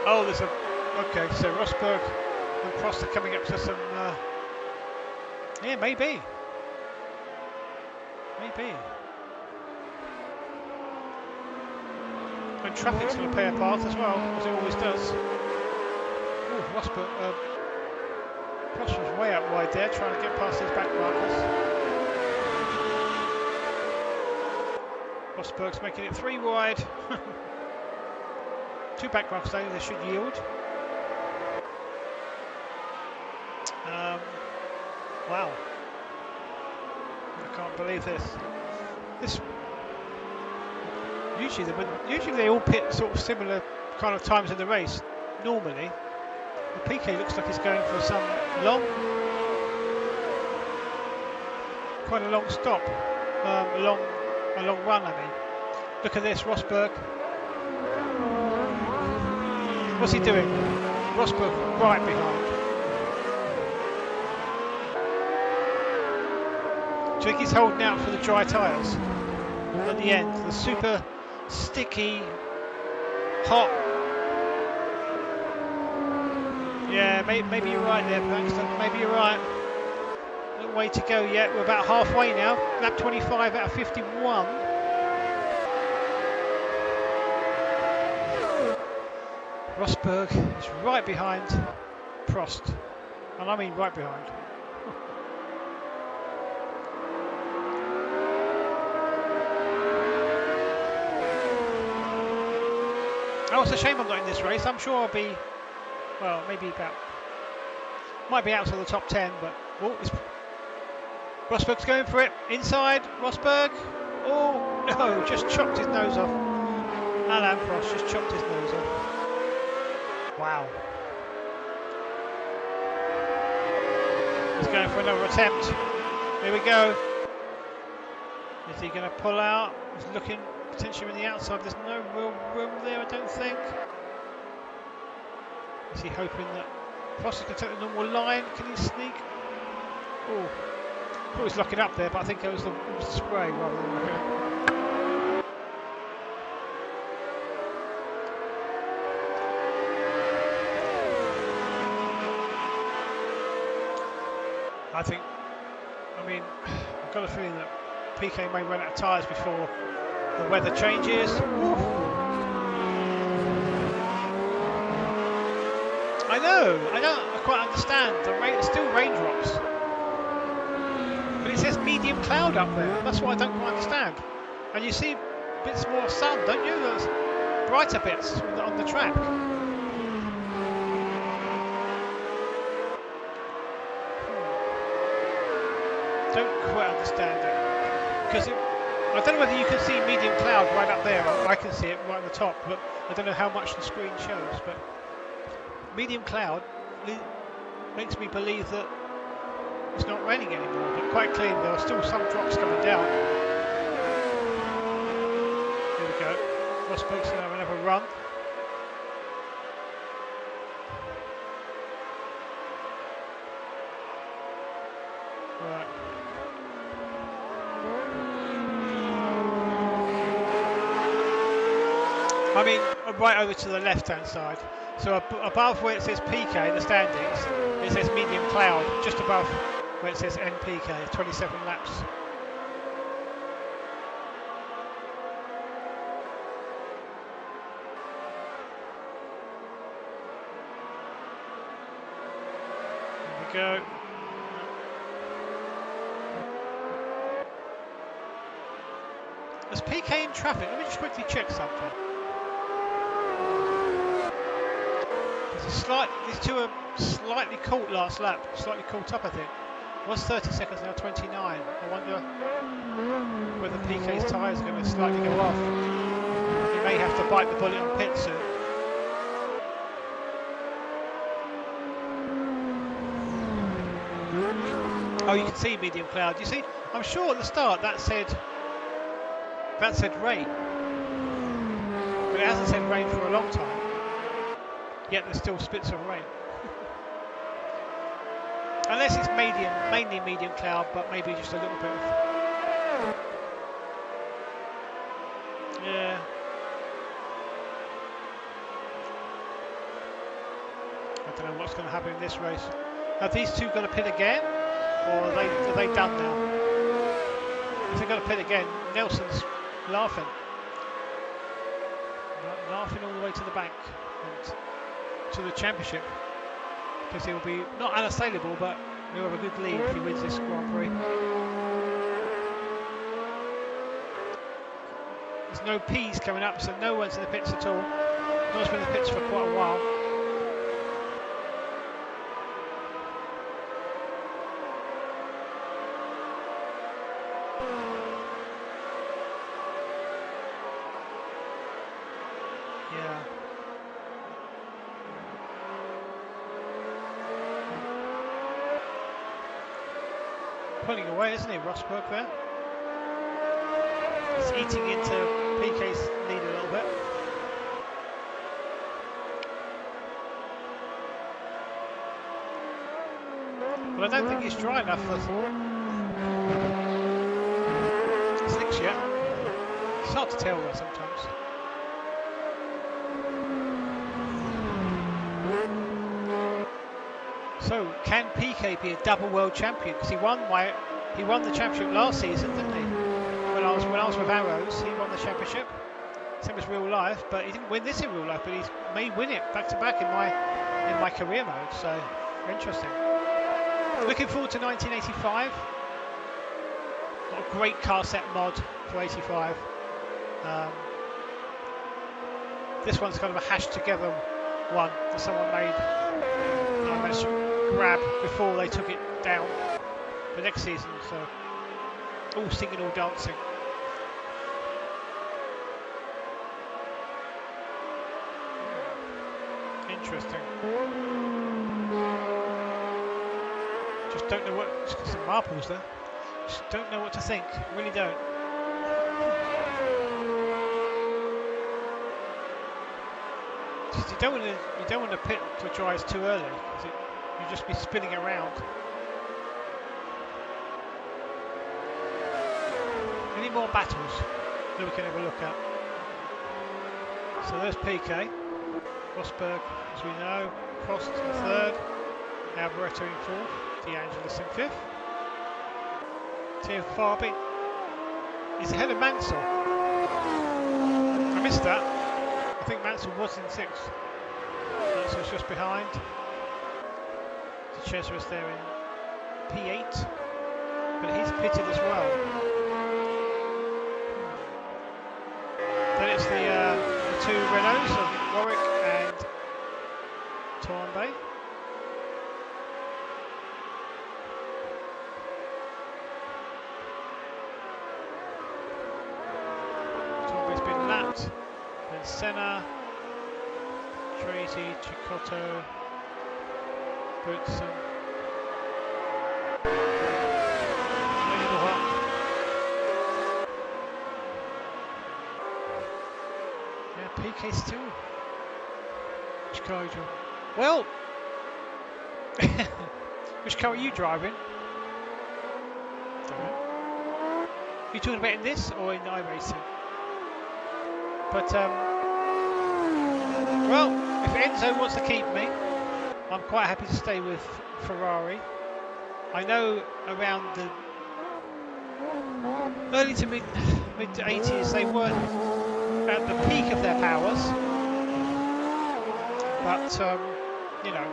Oh, there's a. Okay, so Rosberg and Prost are coming up to some. Yeah, maybe. Maybe. And traffic's going to play a part as well, as it always does. Ooh, Rosberg, Prost was way out wide there, trying to get past his back markers. Rosberg's making it 3 wide. 2 back markers though, they should yield. Wow. I can't believe this. Usually they all pit sort of similar kind of times in the race. Normally, the PK looks like he's going for some quite a long stop, a long run. I mean, look at this, Rosberg. What's he doing? Rosberg right behind. Do you think he's holding out for the dry tyres at the end? The super sticky, hot. Yeah, maybe you're right there, Paxton. Maybe you're right. A little way to go yet. We're about halfway now. Lap 25 out of 51. Rosberg is right behind Prost. And I mean right behind. Oh, it's a shame I'm not in this race. I'm sure I'll be, well, maybe about, Might be outside the top 10, but Rosberg's going for it. Inside, Rosberg. Oh, no, just chopped his nose off. Alain Prost just chopped his nose off. Wow. He's going for another attempt. Here we go. Is he going to pull out? He's looking potentially on the outside. There's no real room there, I don't think. Is he hoping that Prost is going to take the normal line? Can he sneak? Oh, I thought he was locking up there, but I think it was the spray rather than locking up. I mean, I've got a feeling that PK may run out of tyres before the weather changes. Oof. I don't quite understand. The rain, it's still raindrops, but it says medium cloud up there. That's what I don't quite understand. And you see bits more sun, don't you? There's brighter bits on the track. Don't quite understand it, because I don't know whether you can see medium cloud right up there. I can see it right at the top, but I don't know how much the screen shows. But medium cloud makes me believe that it's not raining anymore, but quite clearly there are still some drops coming down. Here we go. Rosberg's going to have another run. Right. I mean, right over to the left-hand side. So above where it says PK in the standings, it says medium cloud. Just above where it says NPK, 27 laps. Here we go. There's PK in traffic. Let me just quickly check something. These two are slightly caught last lap, slightly caught up I think. It was 30 seconds, now 29. I wonder whether PK's tyres are going to slightly go off. He may have to bite the bullet on pit soon. Oh, you can see medium cloud. You see, I'm sure at the start that said rain, but it hasn't said rain for a long time. Yet there's still spits of rain. Unless it's mainly medium cloud, but maybe just a little bit of... Yeah. I don't know what's going to happen in this race. Have these two got to pit again? Or are they done now? If they're going to pit again, Nelson's laughing. Laughing all the way to the bank. And to the championship, because he will be not unassailable, but he'll have a good lead if he wins this Grand Prix. There's no P's coming up, so no one's in the pits at all. No one's been in the pits for quite a while. Yeah. Pulling away, isn't he, Rosberg there? He's eating into PK's lead a little bit. But I don't think he's dry enough for slicks yet. It's hard to tell though sometimes. So, can PK be a double world champion? Because he won the championship last season, didn't he? When I was with Arrows, he won the championship. Same as real life, but he didn't win this in real life. But he may win it back to back in my career mode. So, interesting. Looking forward to 1985. Got a great car set mod for 85. This one's kind of a hashed together one that someone made. grab before they took it down for next season. So all singing, all dancing. Interesting. Just don't know what. Just got some marbles there. Just don't know what to think. Really don't. You don't want to pit to dries too early because you just be spinning around. Any more battles that we can have a look at? So there's PK, Rosberg, as we know, Prost in third, Alboreto in fourth, De Angelis in fifth. Theo Fabi is ahead of Mansell. I missed that. I think Mansell was in sixth. Mansell's just behind. Cesar's there in P8, but he's pitted as well. Then it's the two Renaults of Warwick and Torbay. Torbay's been lapped. Then Senna, Tracy, Chicotto, Bootson. Yeah, PK still. Which car are you driving? Well, which car are you driving? Are you talking about in this or in iRacing? But well, if Enzo wants to keep me, I'm quite happy to stay with Ferrari. I know around the early to mid 80s they weren't at the peak of their powers, but you know,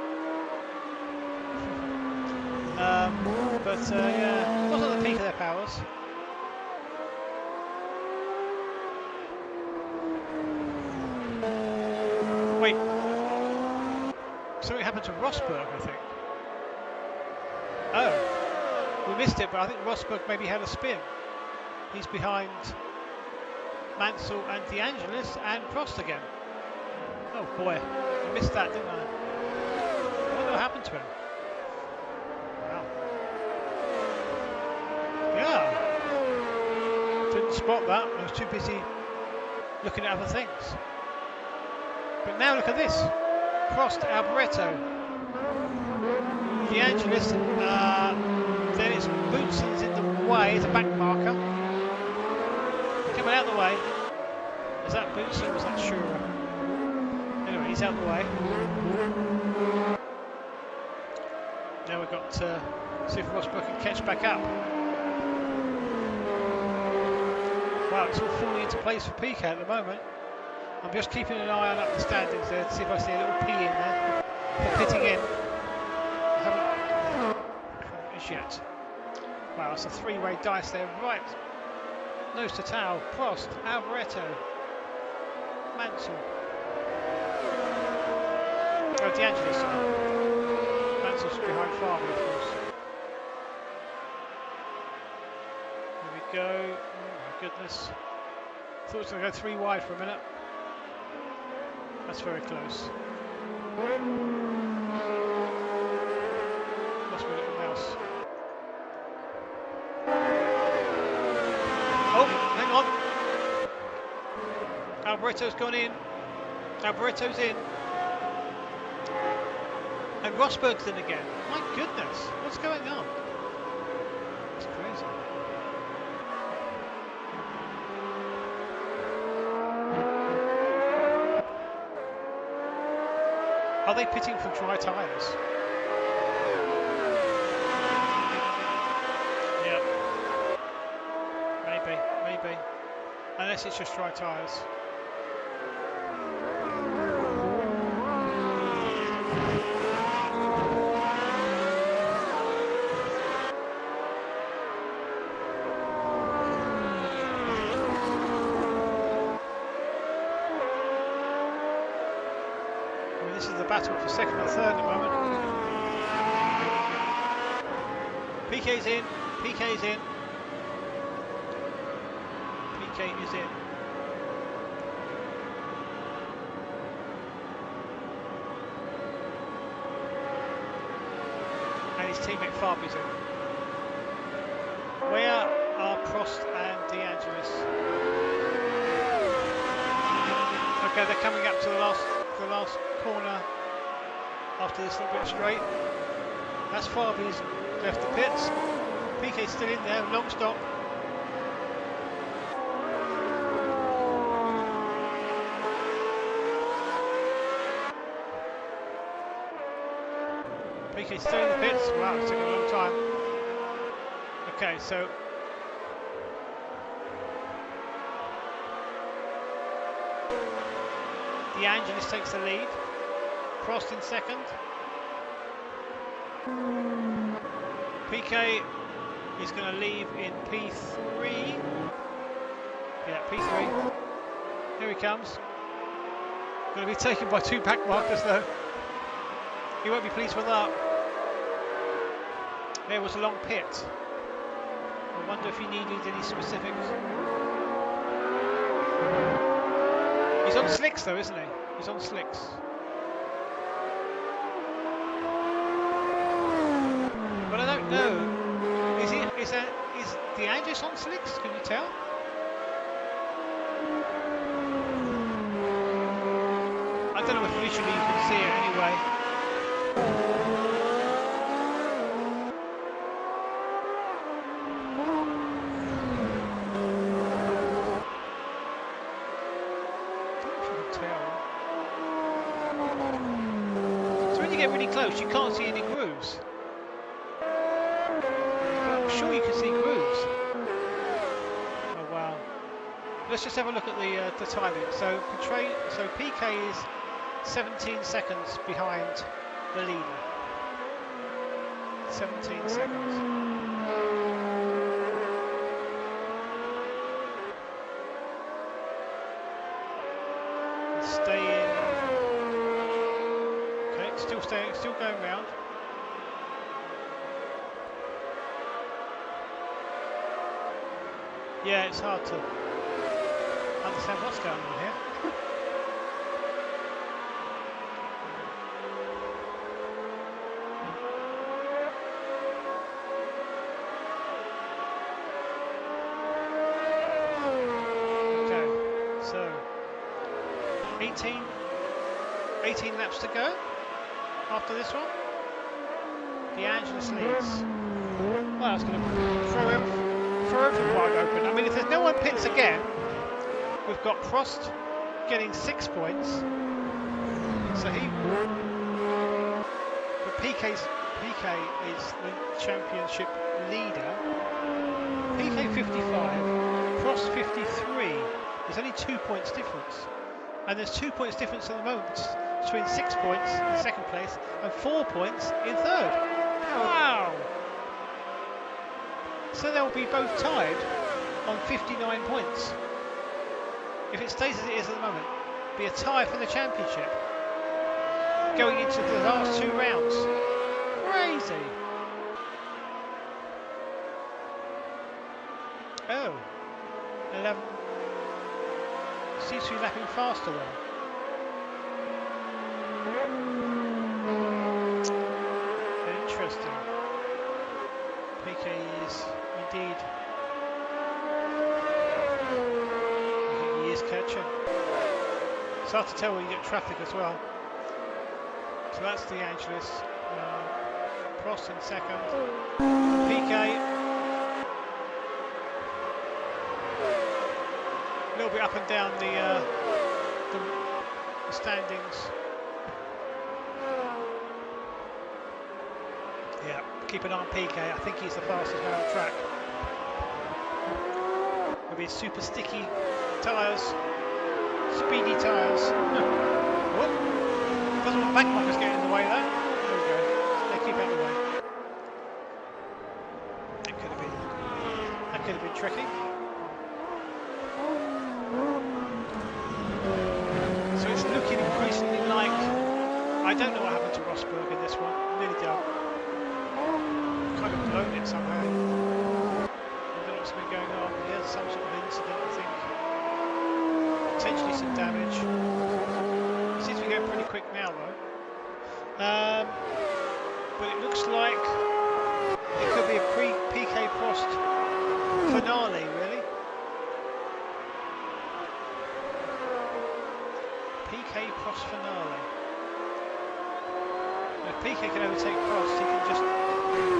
yeah, it wasn't at the peak of their powers. Wait, something happened to Rosberg, I think. Oh, we missed it, but I think Rosberg maybe had a spin. He's behind Mansell and De Angelis and Prost again. Oh boy, I missed that, didn't I? I wonder what happened to him. Wow. Yeah. Didn't spot that. I was too busy looking at other things. But now look at this. Prost, Alboreto, De Angelis, then it's Bootson's in the way, it's a back marker. Coming out of the way. Is that Bootson or was that Shura? Anyway, he's out of the way. Now we've got to see if Rosberg can catch back up. Wow, it's all falling into place for PK at the moment. I'm just keeping an eye on up the standings there to see if I see a little P in there for pitting in. I haven't as yet. Wow, it's a three-way dice there, right? Nose to tail, Prost, Alboreto, Mansell. Oh, De Angelis, sorry. Mansell's behind Fabi, of course. Here we go. Oh my goodness. Thought it was going to go three wide for a minute. That's very close. Lost my little mouse. Oh, hang on. Alboreto's gone in. Alboreto's in. And Rosberg's in again. My goodness, what's going on? It's crazy. Are they pitting for dry tyres? Yeah. Maybe. Unless it's just dry tyres. This is the battle for second and third at the moment. PK's in. PK's in. PK is in. And his teammate Fabi's in. Where are Prost and De Angelis? Okay, they're coming up to the last corner after this little bit straight. That's Fabi's left the pits. PK's still in there, long stop. PK's still in the pits. Wow, it's taking a long time. Okay, so De Angelis takes the lead. Prost in second. PK is going to leave in P3. Yeah, P3. Here he comes. Going to be taken by two back markers though. He won't be pleased with that. There was a long pit. I wonder if he needed any specifics. He's on slicks though, isn't he? He's on slicks. But I don't know. Is De Angelis on slicks? Can you tell? I don't know if visually you can see it anyway. Get really close, you can't see any grooves. I'm sure you can see grooves. Oh wow. Let's just have a look at the timing. So PK is 17 seconds behind the leader. 17 seconds. Stay in. Still going round. Yeah, it's hard to understand what's going on here. Okay, so 18 laps to go. After this one, De Angelis leads. Well, it's going to throw him wide open. I mean, if there's no one pits again, we've got Prost getting 6 points. So but PK is the championship leader. PK 55, Prost 53. There's only 2 points difference, and there's 2 points difference at the moment between 6 points in second place and 4 points in third. Wow! So they'll be both tied on 59 points. If it stays as it is at the moment, it'll be a tie for the championship going into the last 2 rounds. Crazy! Oh, 11. Seems to be lapping faster though. Interesting. PK is indeed. I think he is catching. It's hard to tell when you get traffic as well. So that's De Angelis. Prost in second. PK. A little bit up and down the standings. Yeah, keep an eye on PK. I think he's the fastest man on track. With his super sticky tyres, speedy tyres. Oh, doesn't want back markers getting in the way though. There we go. They keep out of the way. That could have been tricky. So it's looking increasingly like, I don't know what happened to Rosberg in this one. I really don't. kind of blown it somehow. I don't know what's been going on. He has some sort of incident, I think. Potentially some damage. It seems to be going pretty quick now, though. But it looks like it could be a PK Prost finale, really. PK Prost finale. If PK can overtake Prost, he can just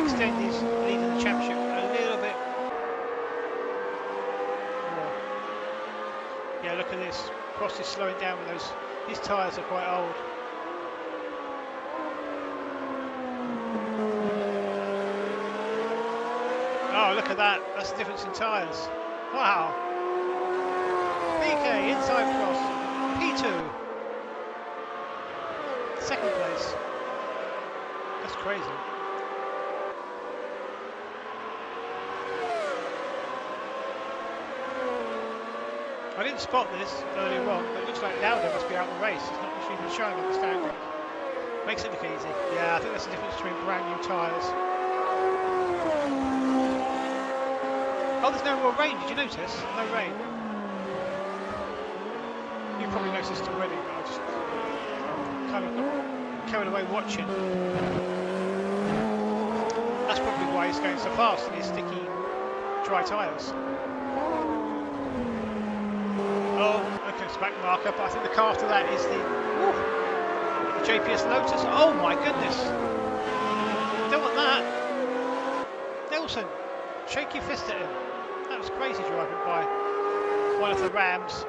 extend his lead in the championship a little bit more. Yeah, look at this. Prost is slowing down with those. His tyres are quite old. Oh, look at that. That's the difference in tyres. Wow. PK inside Prost. P2. Second place. That's crazy. I didn't spot this earlier on, but it looks like Lauda must be out of the race. It's not actually even showing on the standing. Makes it look easy. Yeah, I think that's the difference between brand new tyres. Oh, there's no more rain. Did you notice? No rain. You probably noticed already, but I just kind of got carried away watching. That's probably why he's going so fast in his sticky, dry tyres. Oh, okay, it's back marker, but I think the car after that is the JPS Lotus. Oh my goodness! Don't want that. Nelson, shake your fist at him. That was crazy driving by one of the Rams.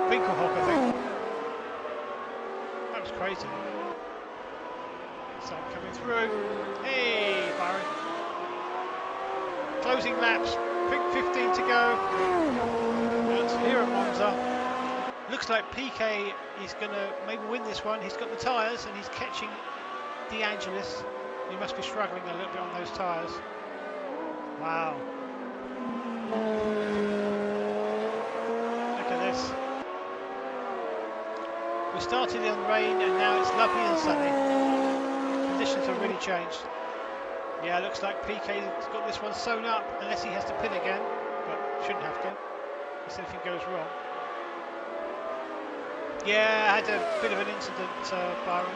Winkelhock, I think. That was crazy. So coming through. Hey, Byron. Closing laps. 15 to go. That's here at Monza. Looks like PK is going to maybe win this one. He's got the tyres and he's catching De Angelis. He must be struggling a little bit on those tyres. Wow. Look at this. We started in rain and now it's lovely and sunny. Conditions have really changed. Yeah, looks like PK's got this one sewn up, unless he has to pit again, but shouldn't have to, unless anything goes wrong. Yeah, I had a bit of an incident, Byron.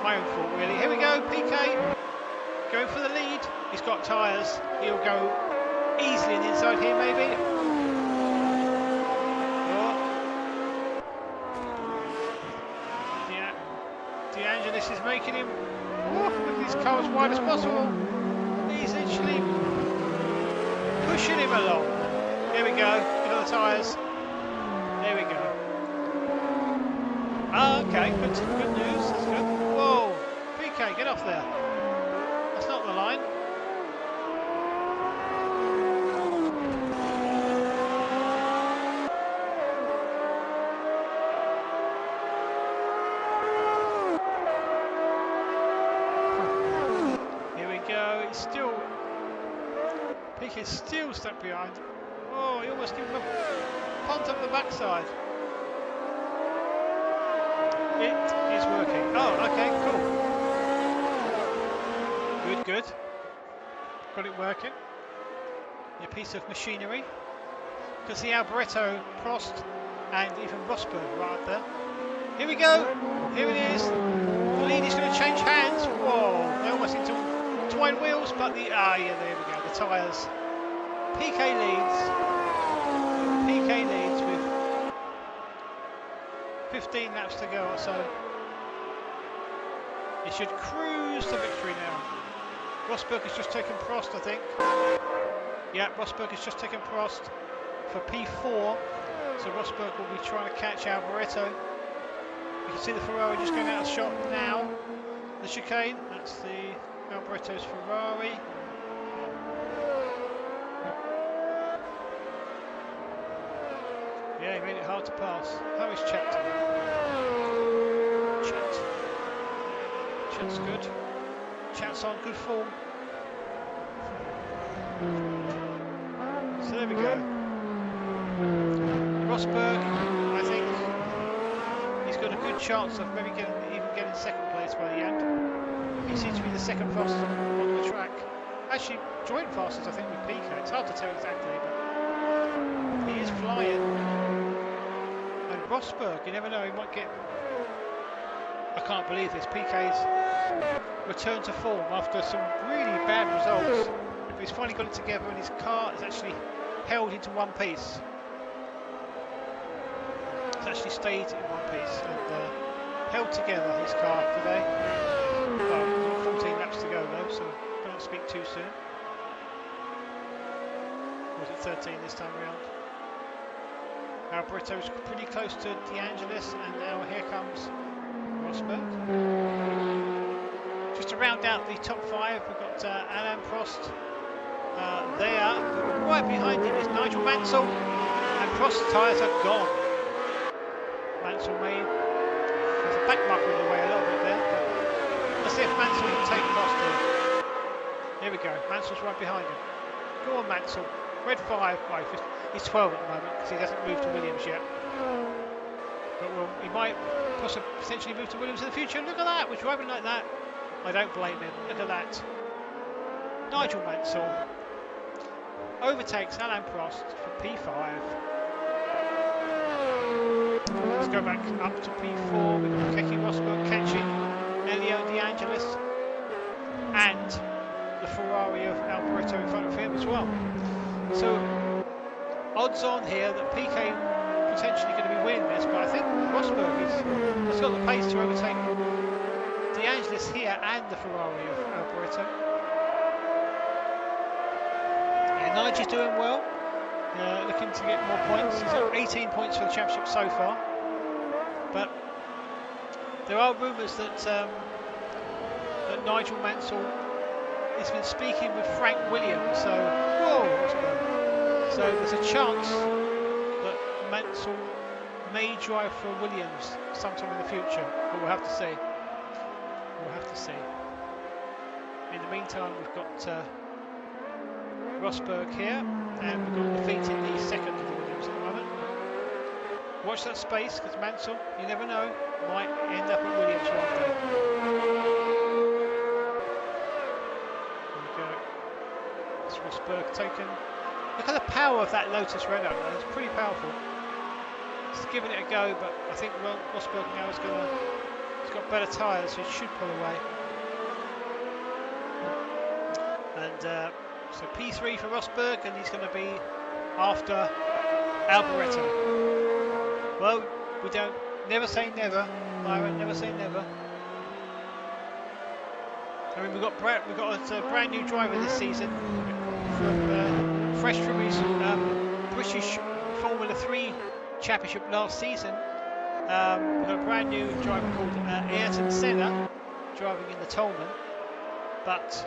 My own fault, really. Here we go, PK, going for the lead. He's got tyres. He'll go easily in the inside here, maybe. De Angelis is making him with his car as wide as possible. He's literally pushing him along. Here we go. Look at the tyres. There we go. Ah, okay. Good news. That's good. Whoa, PK, get off there. That's not the line. PK's still stuck behind. Oh, he almost gave him a punt up the backside. It is working. Oh, okay, cool. Good. Got it working. A piece of machinery. You can see Alboreto, Prost, and even Rosberg right up there. Here we go. Here it is. The lead is going to change hands. Whoa, they almost into twine wheels, but yeah, there we go. The tyres. PK leads with 15 laps to go or so. He should cruise to victory now. Rosberg has just taken Prost, I think. Yeah, Rosberg has just taken Prost for P4. So Rosberg will be trying to catch Alboreto. You can see the Ferrari just going out of shot now. The chicane, that's the Alboreto's Ferrari. Yeah, he made it hard to pass. How is Chet? Chet's good. Chet's on good form. So there we go. Rosberg, I think he's got a good chance of maybe even getting second place by the end. He seems to be the second fastest on the bottom of the track. Actually, joint fastest, I think, with PK. It's hard to tell exactly, but he is flying. And Rosberg, you never know, he might get... I can't believe this. PK's return to form after some really bad results. But he's finally got it together, and his car is actually held into one piece. It's actually stayed in one piece and held together, his car today. Well, we've got 14 laps to go though, so don't speak too soon. Or was it 13 this time around? Alberto's pretty close to De Angelis, and now here comes Rosberg. Just to round out the top 5, we've got Alain Prost there, but right behind him is Nigel Mansell, and Prost's tyres are gone. Mansell has a back marker in the way a little bit there, but let's see if Mansell can take Prost in. Here we go, Mansell's right behind him. Go on Mansell, red 5, right, he's 12 at the moment because he hasn't moved to Williams yet. But well, he might potentially move to Williams in the future. Look at that, we're driving like that. I don't blame him, look at that. Nigel Mansell overtakes Alain Prost for P5. Let's go back up to P4. We've got Keke Rosberg catching Elio De Angelis and the Ferrari of Alboreto in front of him as well. So odds on here that PK potentially going to be winning this, but I think Rosberg has got the pace to overtake De Angelis here and the Ferrari of Alboreto. Yeah, Nigel's doing well. Looking to get more points. He's got 18 points for the championship so far. But there are rumours that Nigel Mansell has been speaking with Frank Williams. So, so there's a chance that Mansell may drive for Williams sometime in the future. But we'll have to see. We'll have to see. In the meantime, we've got Rosberg here, and we've got defeating the second of the Williams at the moment. Watch that space, because Mansell, you never know, might end up at Williams one day. There we go. It's Rosberg taken. Look at the power of that Lotus Renault, man. It's pretty powerful. Just giving it a go, but I think Rosberg now is going to... He's got better tyres, so he should pull away. And so P3 for Rosberg, and he's going to be after Alboreto. Well, we don't never say never, Byron. Never say never. I mean, we've got a brand new driver this season, fresh from his British Formula 3 championship last season. We've got a brand new driver called Ayrton Senna driving in the Tolman, but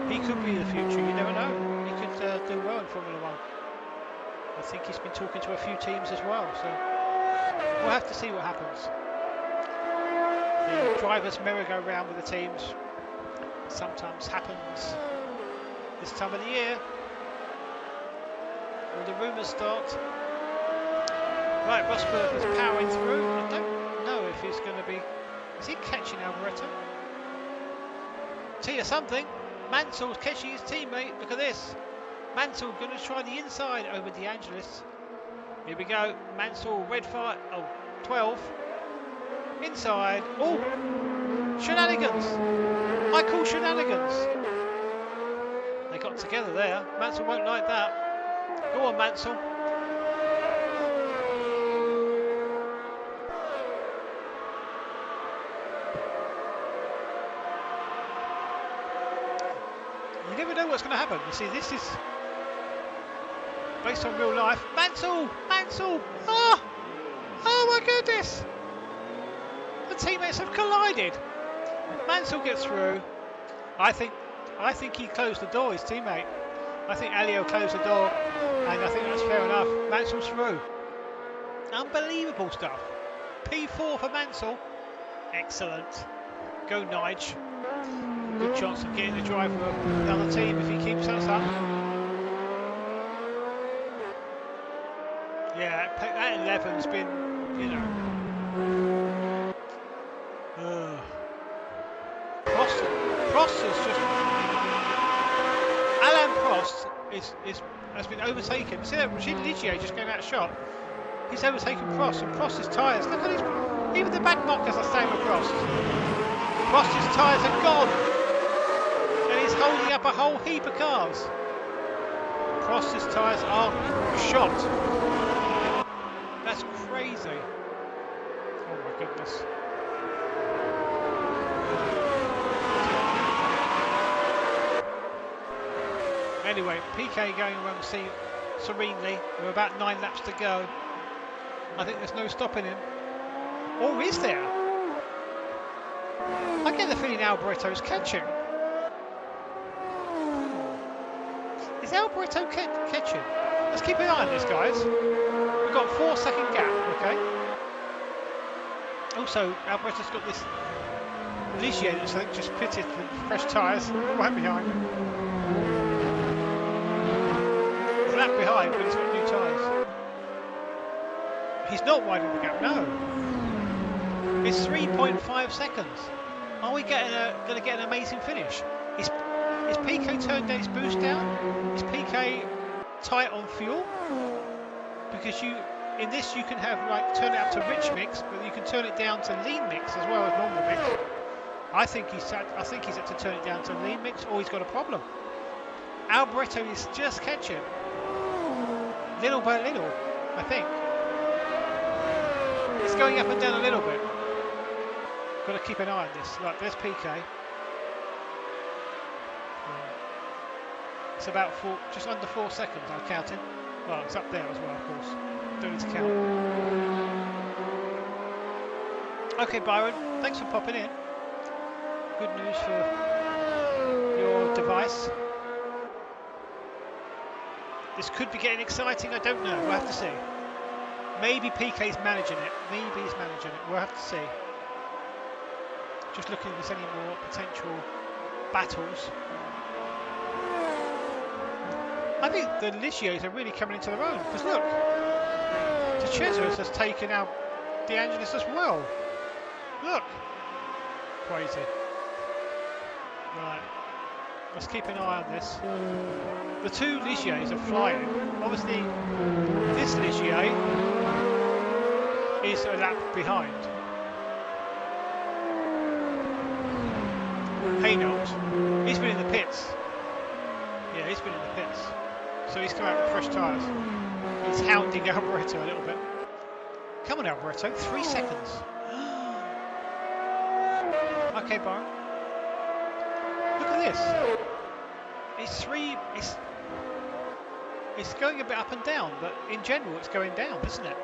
he could be the future. You never know. He could do well in Formula 1. I think he's been talking to a few teams as well, so we'll have to see what happens. The drivers merry-go-round with the teams sometimes happens this time of the year. All the rumours start. Right, Rosberg is powering through. I don't know if he's going to be... Is he catching Alboreto? Tell you something. Mansell's catching his teammate. Look at this. Mansell going to try the inside over De Angelis. Here we go. Mansell, red fire. Oh, 12. Inside. Oh, shenanigans. I call shenanigans. They got together there. Mansell won't like that. Go on, Mansell. You never know what's going to happen. You see, this is based on real life. Mansell! Mansell! Oh! Oh my goodness! The teammates have collided. Mansell gets through. I think he closed the door, his teammate. I think Elio closed the door, and I think that's fair enough. Mansell's through. Unbelievable stuff. P4 for Mansell. Excellent. Go Nige. Good chance of getting the driver of another team if he keeps us up. Yeah, that 11's been you know. Prost is just Alain Prost has been overtaken. See that Gilles Ligier just going out of shot. He's overtaken Prost, and Prost's tyres. Look at his. Even the back markers are staying with Prost. Prost's tyres are gone, and he's holding up a whole heap of cars. Prost's tyres are shot. That's crazy. Oh my goodness. Anyway, Piquet going around serenely. There are about 9 laps to go. I think there's no stopping him. Or is there? I get the feeling Alboretto's catching. Is Alboretto catching? Let's keep an eye on this, guys. We've got a 4-second gap, okay? Also, Alboretto's got this Ligier that's just pitted with fresh tyres right behind. He's a lap behind, but he's got new tyres. He's not widening the gap, no. It's 3.5 seconds. Are we going to get an amazing finish? Is Piquet turned his boost down? Is Piquet tight on fuel? Because in this you can have turn it up to rich mix, but you can turn it down to lean mix as well as normal mix. I think he's had to turn it down to lean mix, or he's got a problem. Alboretto is just catching, little by little. I think it's going up and down a little bit. Got to keep an eye on this. Right, there's Piquet. It's about just under 4 seconds. I'm counting. Well, it's up there as well, of course. Don't need to count. Okay, Byron. Thanks for popping in. Good news for your device. This could be getting exciting. I don't know. We'll have to see. Maybe Piquet's managing it. Maybe he's managing it. We'll have to see. Just looking if there's any more potential battles. I think the Ligiers are really coming into their own, because look, De Cesaris has taken out De Angelis as well. Look, crazy. Right, let's keep an eye on this. The two Ligiers are flying. Obviously, this Ligier is a lap behind. Haynold, he's been in the pits. Yeah, he's been in the pits. So he's come out with fresh tyres. He's hounding Alboretto a little bit. Come on, Alboretto, 3 seconds. Okay, Byron. Look at this. It's going a bit up and down, but in general it's going down, isn't it?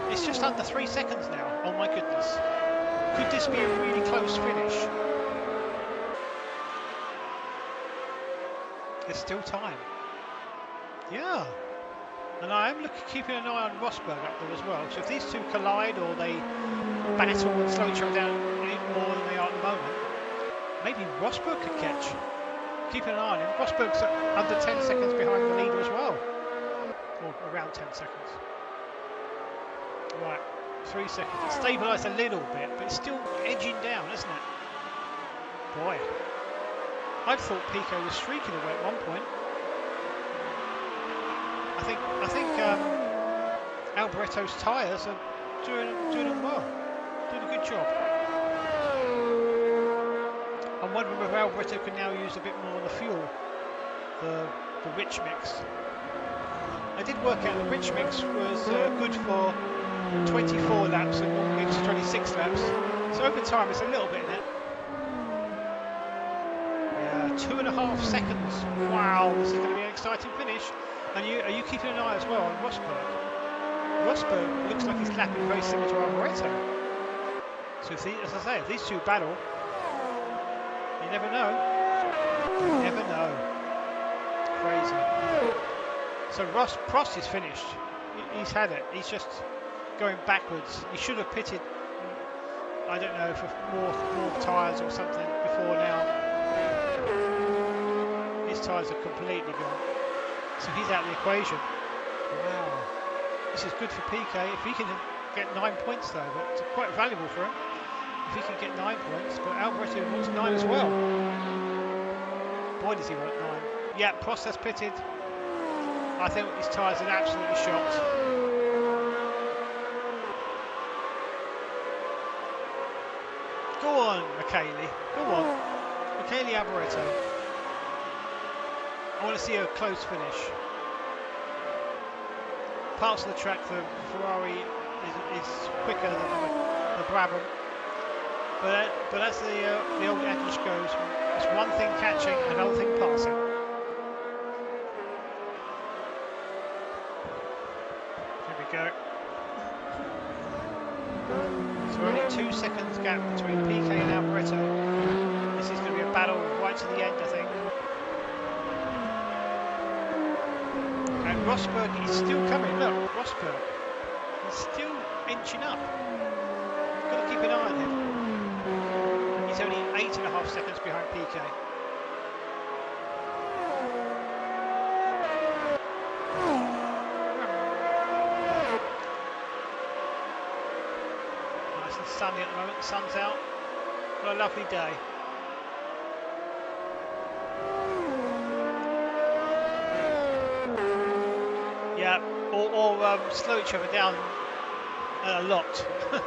It's just under 3 seconds now. Oh my goodness. Could this be a really close finish? There's still time. Yeah. And I am keeping an eye on Rosberg up there as well. So if these two collide or they battle and slow each other down any more than they are at the moment, maybe Rosberg could catch. Keeping an eye on him. Rosberg's under 10 seconds behind the leader as well. Or around 10 seconds. Right. 3 seconds. It's stabilised a little bit, but it's still edging down, isn't it? Boy. I thought Piquet was streaking away at one point. I think Alboretto's tyres are doing them well, doing a good job. I'm wondering whether Alboretto can now use a bit more of the fuel, the rich mix. I did work out the rich mix was good for 24 laps and will give us 26 laps. So over time it's a little bit in it. 2.5 seconds. Wow, this is going to be an exciting finish. And are you keeping an eye as well on Rosberg? Rosberg looks like he's lapping very similar to Alboretto. So as I say, if these two battle, you never know. You never know. Crazy. So Prost is finished. He's had it. He's just going backwards. He should have pitted, I don't know, for more tyres or something before now. His tyres are completely gone. So he's out of the equation. Wow. This is good for Piquet. If he can get 9 points though, but it's quite valuable for him if he can get 9 points. But Alboreto wants 9 as well. Boy, does he want 9. Yeah, Prost has pitted. I think his tyres are absolutely shot. Go on, Michele. Go on. Michele Alboreto. I want to see a close finish. Parts of the track, the Ferrari is quicker than the Brabham. But as the old adage goes, it's one thing catching, another thing passing. Here we go. So only 2 seconds gap between PK and Alboreto. This is going to be a battle right to the end, I think. And Rosberg is still coming. Look, Rosberg is still inching up. We've got to keep an eye on him. He's only 8.5 seconds behind PK. Nice and sunny at the moment. The sun's out. What a lovely day. Yeah, or slow each other down a lot. Yeah.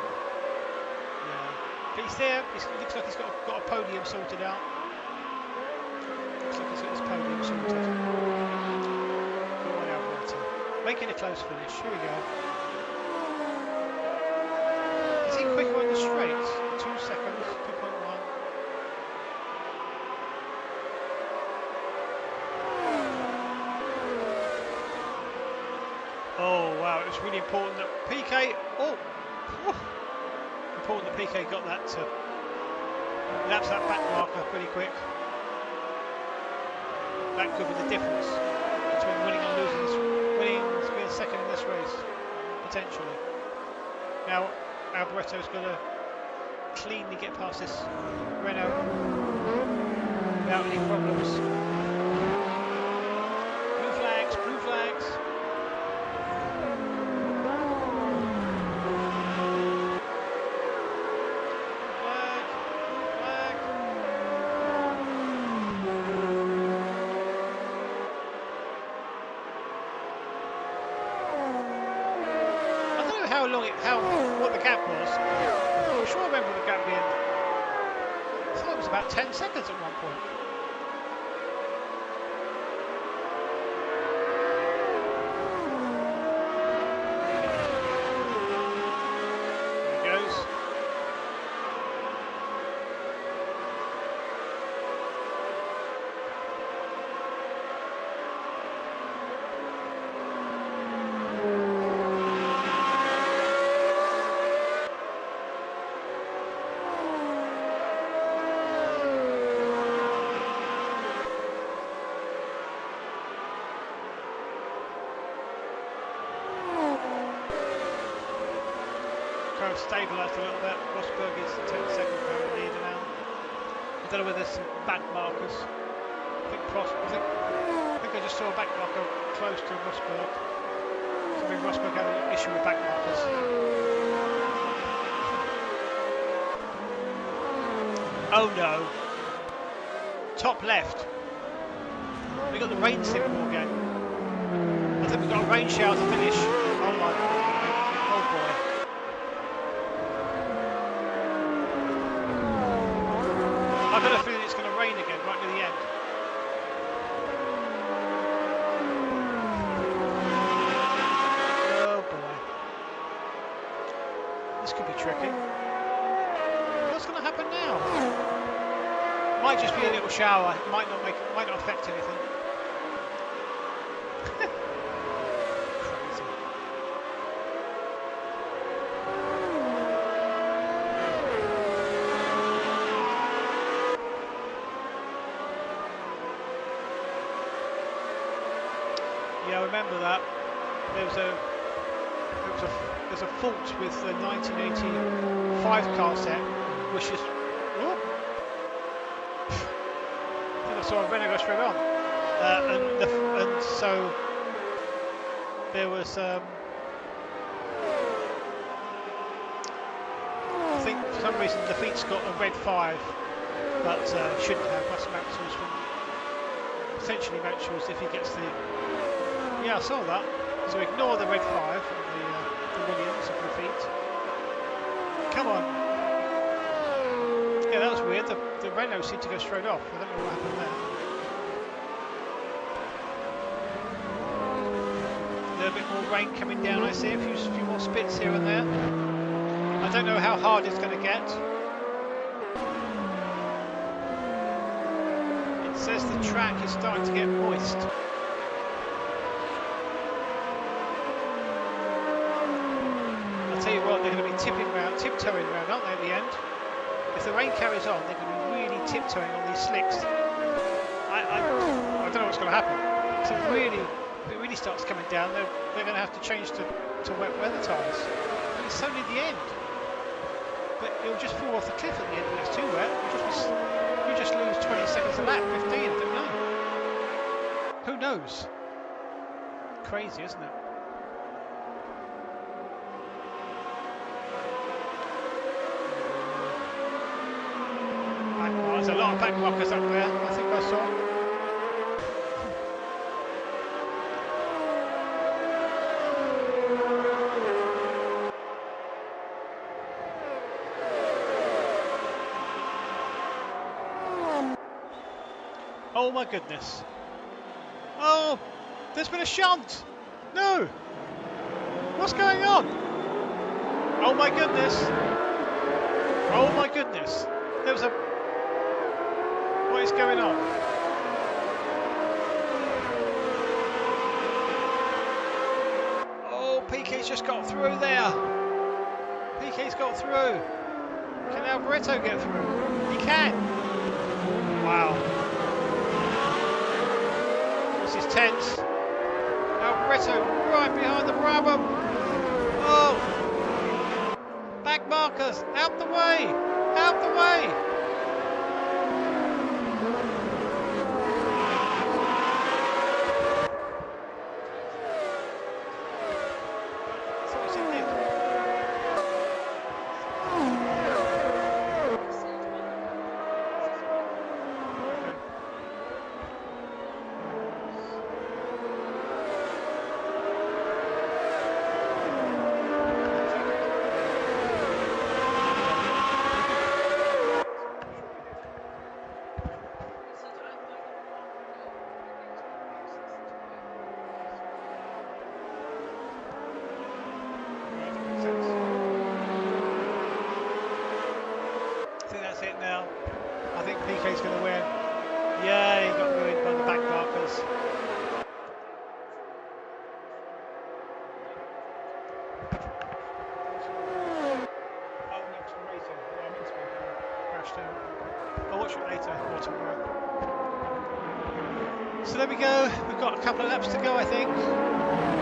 But he's there. It looks like he's got a podium sorted out. Looks like he's got his podium sorted. Go on, Alboreto. Making a close finish. Here we go. Is he quicker on the straights? 2 seconds, 2.1. Oh wow, it's really important that PK. Important that PK got that to lapse that back marker pretty quick. That could be the difference between winning and losing. Winning and being second in this race, potentially. Now Alboreto's got to cleanly get past this Renault without any problems. Blue flags, blue flags. What the gap was. I'm sure I remember the gap being. I thought it was about 10 seconds at one point. There he goes. Stabilised a little bit. Rosberg is 10 seconds behind the leader now. I don't know whether there's some back markers. I think I just saw a back marker close to Rosberg. So maybe Rosberg had an issue with back markers. Oh no! Top left. We got the rain symbol again. I think we've got a rain shower to finish. Oh my! Oh boy! I've got a feeling it's going to rain again right near the end. Oh boy. This could be tricky. What's going to happen now? Might just be a little shower. It might not affect anything. Yeah, I remember that. There's a fault with the 1985 car set, which is. Oh, I think I saw a Renault go straight on, and so there was I think for some reason the feet's got a red 5, but shouldn't have. That's Maxwell's from potentially Maxwell's if he gets the. Yeah, I saw that. So ignore the red 5 on the Williams of the feet. Come on. Yeah, that was weird. The Renault seemed to go straight off. I don't know what happened there. A little bit more rain coming down, I see. A few more spits here and there. I don't know how hard it's going to get. It says the track is starting to get moist. I'll tell you what, they're going to be tiptoeing around, aren't they, at the end? If the rain carries on, they're going to be really tiptoeing on these slicks. I don't know what's going to happen. So if it really starts coming down, they're going to have to change to wet weather tyres. But it's only the end. But it'll just fall off the cliff at the end if it's too wet. You just lose 20 seconds a lap, 15, I don't know. Who knows? Crazy, isn't it? There's a lot of back markers up there, I think I saw. Oh my goodness. Oh, there's been a shunt. No. What's going on? Oh my goodness. Oh my goodness. There was a... What is going on? Oh, Piquet's just got through there. Piquet's got through. Can Alboreto get through? He can. Wow. This is tense. Alboreto right behind the Brabham. Oh! Back markers, out the way! Out the way! Piquet's going to win. Yeah, he got ruined by the back markers. Oh, next one racing. Yeah, I meant to be crashed out. I'll watch it later or tomorrow. So there we go. We've got a couple of laps to go, I think.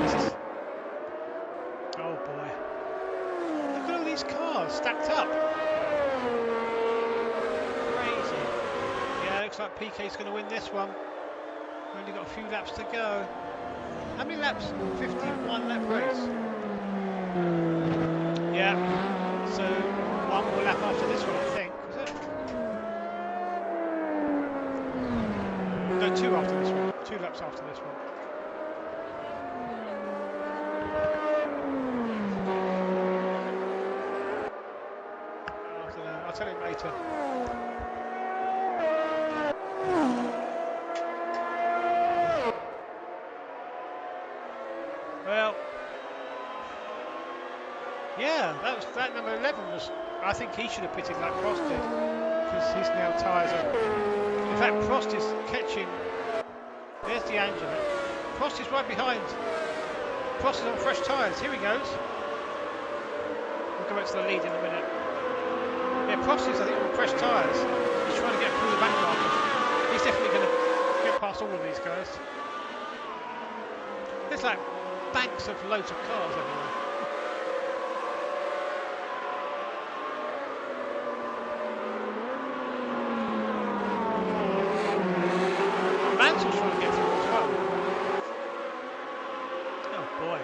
This is... Oh boy. Look at all these cars stacked up. Looks like Piquet's going to win this one. We've only got a few laps to go. How many laps? 51 lap race. Yeah. So one more lap after this one, I think. Is it? No, 2 after this one. 2 laps after this one. I don't know. I'll tell him later. Well, yeah, that number 11 was. I think he should have pitted like Prost did, because his now tyres are. In fact, Prost is catching. There's D'Angelo. Prost is right behind. Prost is on fresh tyres. Here he goes. We'll go back to the lead in a minute. Yeah, Prost is, I think, on fresh tyres. He's trying to get through the back markers. He's definitely going to get past all of these guys. There's like banks of loads of cars everywhere. Mansell's trying to get through as well. Oh boy.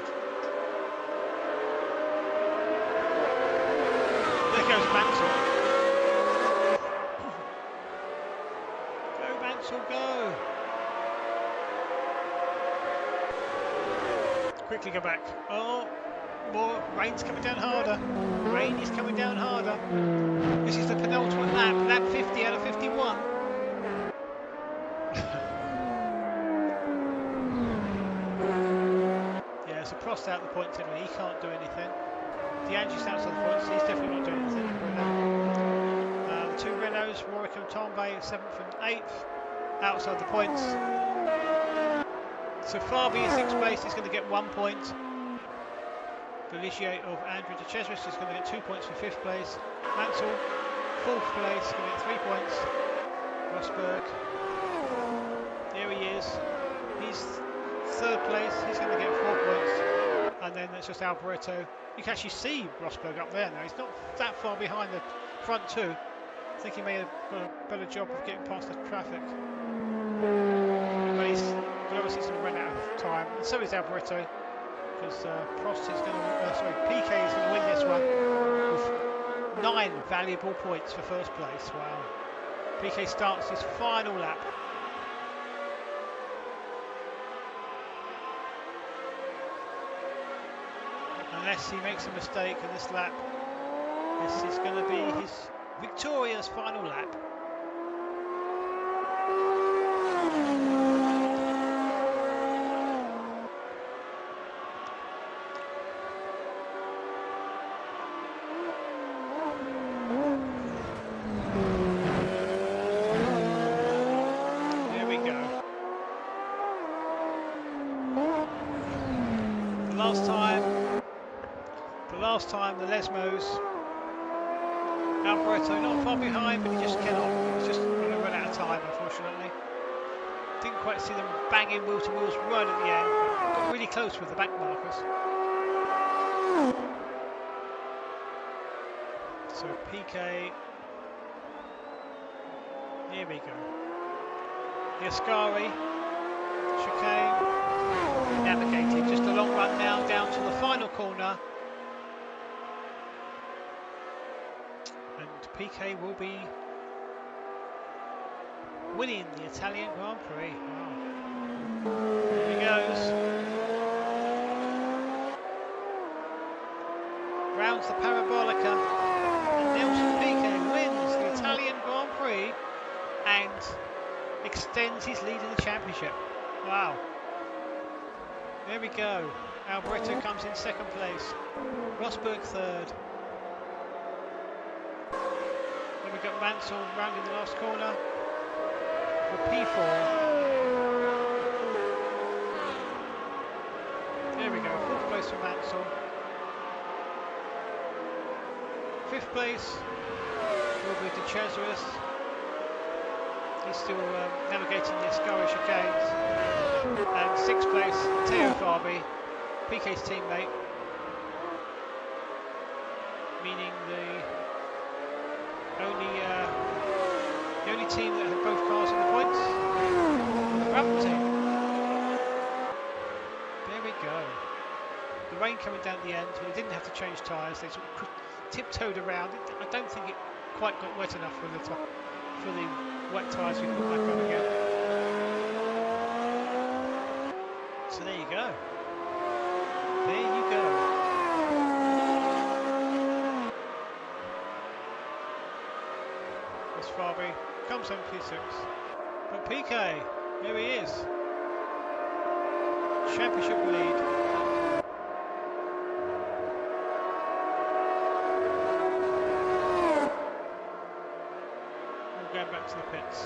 There goes goes Mansell. Go Mansell, go! Quickly go back. Oh, more rain's coming down harder. Rain is coming down harder. This is the penultimate lap, lap 50 out of 51. Yeah, so Prost out the points anyway, he can't do anything. DeAngelis outside the points, he's definitely not doing anything. The two Renaults, Warwick and Tombay, 7th and 8th, outside the points. So Fabi in 6th place is going to get 1 point. Belichier of Andrew de Cesris is going to get 2 points for 5th place. Mansell, 4th place, going to get 3 points. Rosberg, there he is. He's 3rd place, he's going to get 4 points. And then it's just Alboreto. You can actually see Rosberg up there now. He's not that far behind the front two. I think he made a better job of getting past the traffic. But he's obviously going to run out of time. And so is Alboreto. Because Prost is going to, PK is going to win this one with 9 valuable points for 1st place. Wow. PK starts his final lap. Unless he makes a mistake in this lap, this is going to be his victorious final lap. There we go. The last time the Lesmos, Alboreto not far behind, but he just cannot. He's just going to run out of time, unfortunately. Didn't quite see them banging wheel to wheels right at the end. Got really close with the back markers. So PK, here we go. The Ascari chicane navigated. Just a long run now down to the final corner. And PK will be winning the Italian Grand Prix. Wow. Here he goes. Rounds the Parabolica. And Nelson Piquet wins the Italian Grand Prix and extends his lead in the championship. Wow. There we go. Alboreto comes in 2nd place. Rosberg 3rd. Then we've got Mansell rounding the last corner for P4. There we go, 4th place for Mansell. 5th place will be de Cesris. He's still navigating the Ascari chicanes. And 6th place, Teo Fabi, PK's teammate. Meaning the only team that had both cars in the points, the Brabham team. There we go. The rain coming down at the end, but they didn't have to change tyres. They sort of tiptoed around. I don't think it quite got wet enough for the wet tyres we put back on again. So there you go. There you go. Fabi comes home P6, but PK, here he is, championship lead. We're going back to the pits.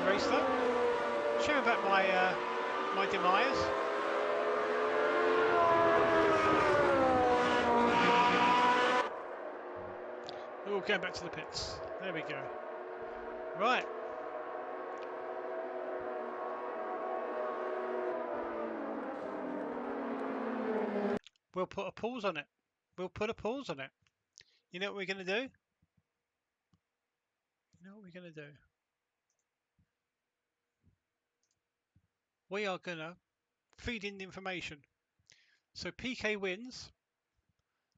Race though. Showing back my demise. Oh, going back to the pits. There we go. Right. We'll put a pause on it. We'll put a pause on it. You know what we're going to do? You know what we're going to do? We are going to feed in the information. So PK wins.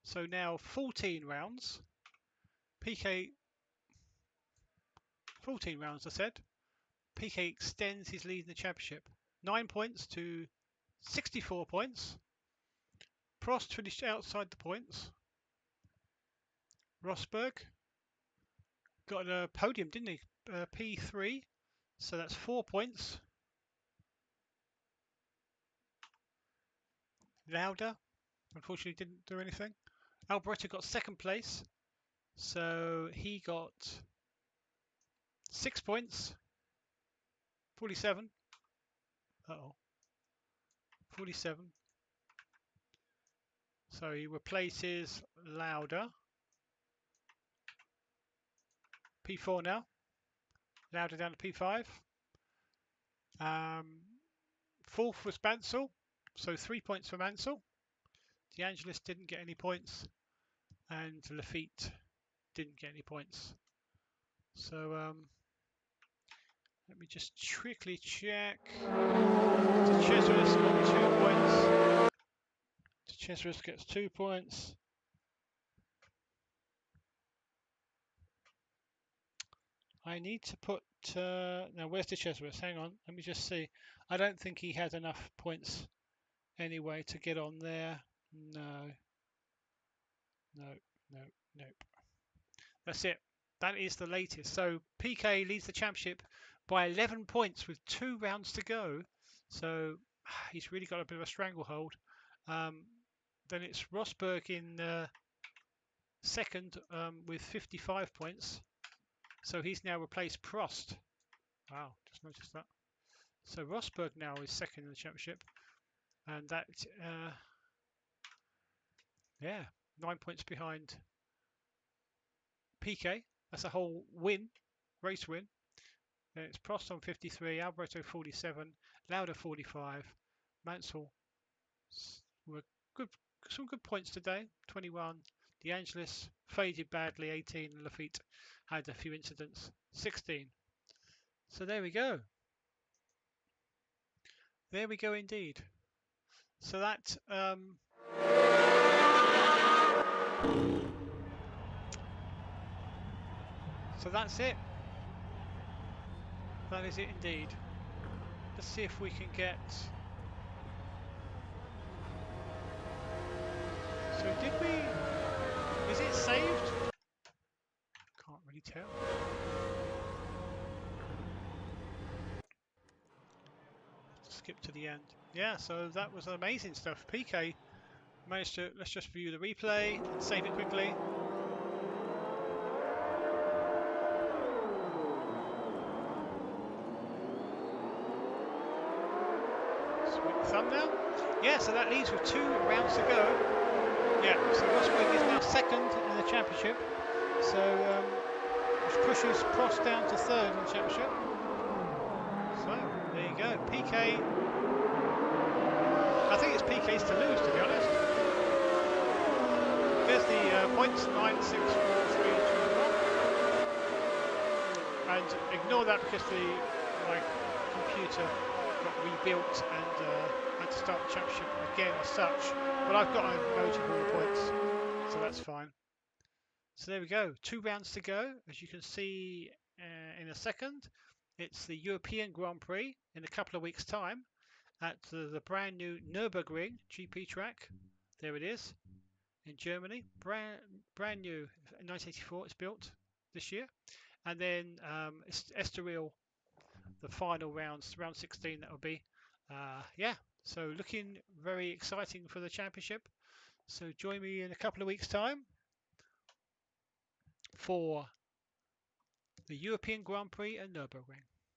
So now 14 rounds. PK 14 rounds, I said. PK extends his lead in the championship. 9 points to 64 points. Prost finished outside the points. Rosberg got a podium, didn't he? P3. So that's 4 points. Lauda, unfortunately, didn't do anything. Alboreto got second place. So he got 6 points. 47. Uh-oh. 47. So he replaces Lauda. P4 now. Lauda down to P5. Fourth was Mansell. So 3 points for Mansell. DeAngelis didn't get any points. And Lafitte didn't get any points. So let me just quickly check. De Cesaris got 2 points. De Cesaris gets 2 points. I need to put now where's De Cesaris? Hang on, let me just see. I don't think he had enough points anyway to get on there. No. Nope. That's it. That is the latest. So PK leads the championship by 11 points with 2 rounds to go. So he's really got a bit of a stranglehold. Then it's Rosberg in second with 55 points. So he's now replaced Prost. Wow, just noticed that. So Rosberg now is second in the championship. And that, yeah, 9 points behind PK. That's a whole win, race win. Then it's Prost on 53, Alboreto 47, Lauda 45, Mansell were good, some good points today, 21. DeAngelis faded badly, 18. And Lafitte had a few incidents, 16. So there we go. There we go indeed. So that so that's it. That is it indeed. Let's see if we can get. So did we? Is it saved? Can't really tell. Skip to the end. Yeah, so that was amazing stuff. PK managed to. Let's just view the replay and save it quickly. Sweet thumbnail. Yeah, so that leaves with 2 rounds to go. Yeah, so Rosberg is now second in the championship. So which pushes Prost down to third in the championship. So there you go. PK. I think it's PK's to lose, to be honest. There's the points 9, 6, 4, 3, 2, 1. And ignore that because my computer got rebuilt and had to start the championship again as such. But I've got a load of all the points, so that's fine. So there we go. 2 rounds to go. As you can see in a second, it's the European Grand Prix in a couple of weeks' time at the brand new Nürburgring GP track. There it is in Germany. Brand new. In 1984 it's built this year. And then Estoril, the final rounds, round 16 that will be. Yeah, so looking very exciting for the championship. So join me in a couple of weeks' time for the European Grand Prix at Nürburgring.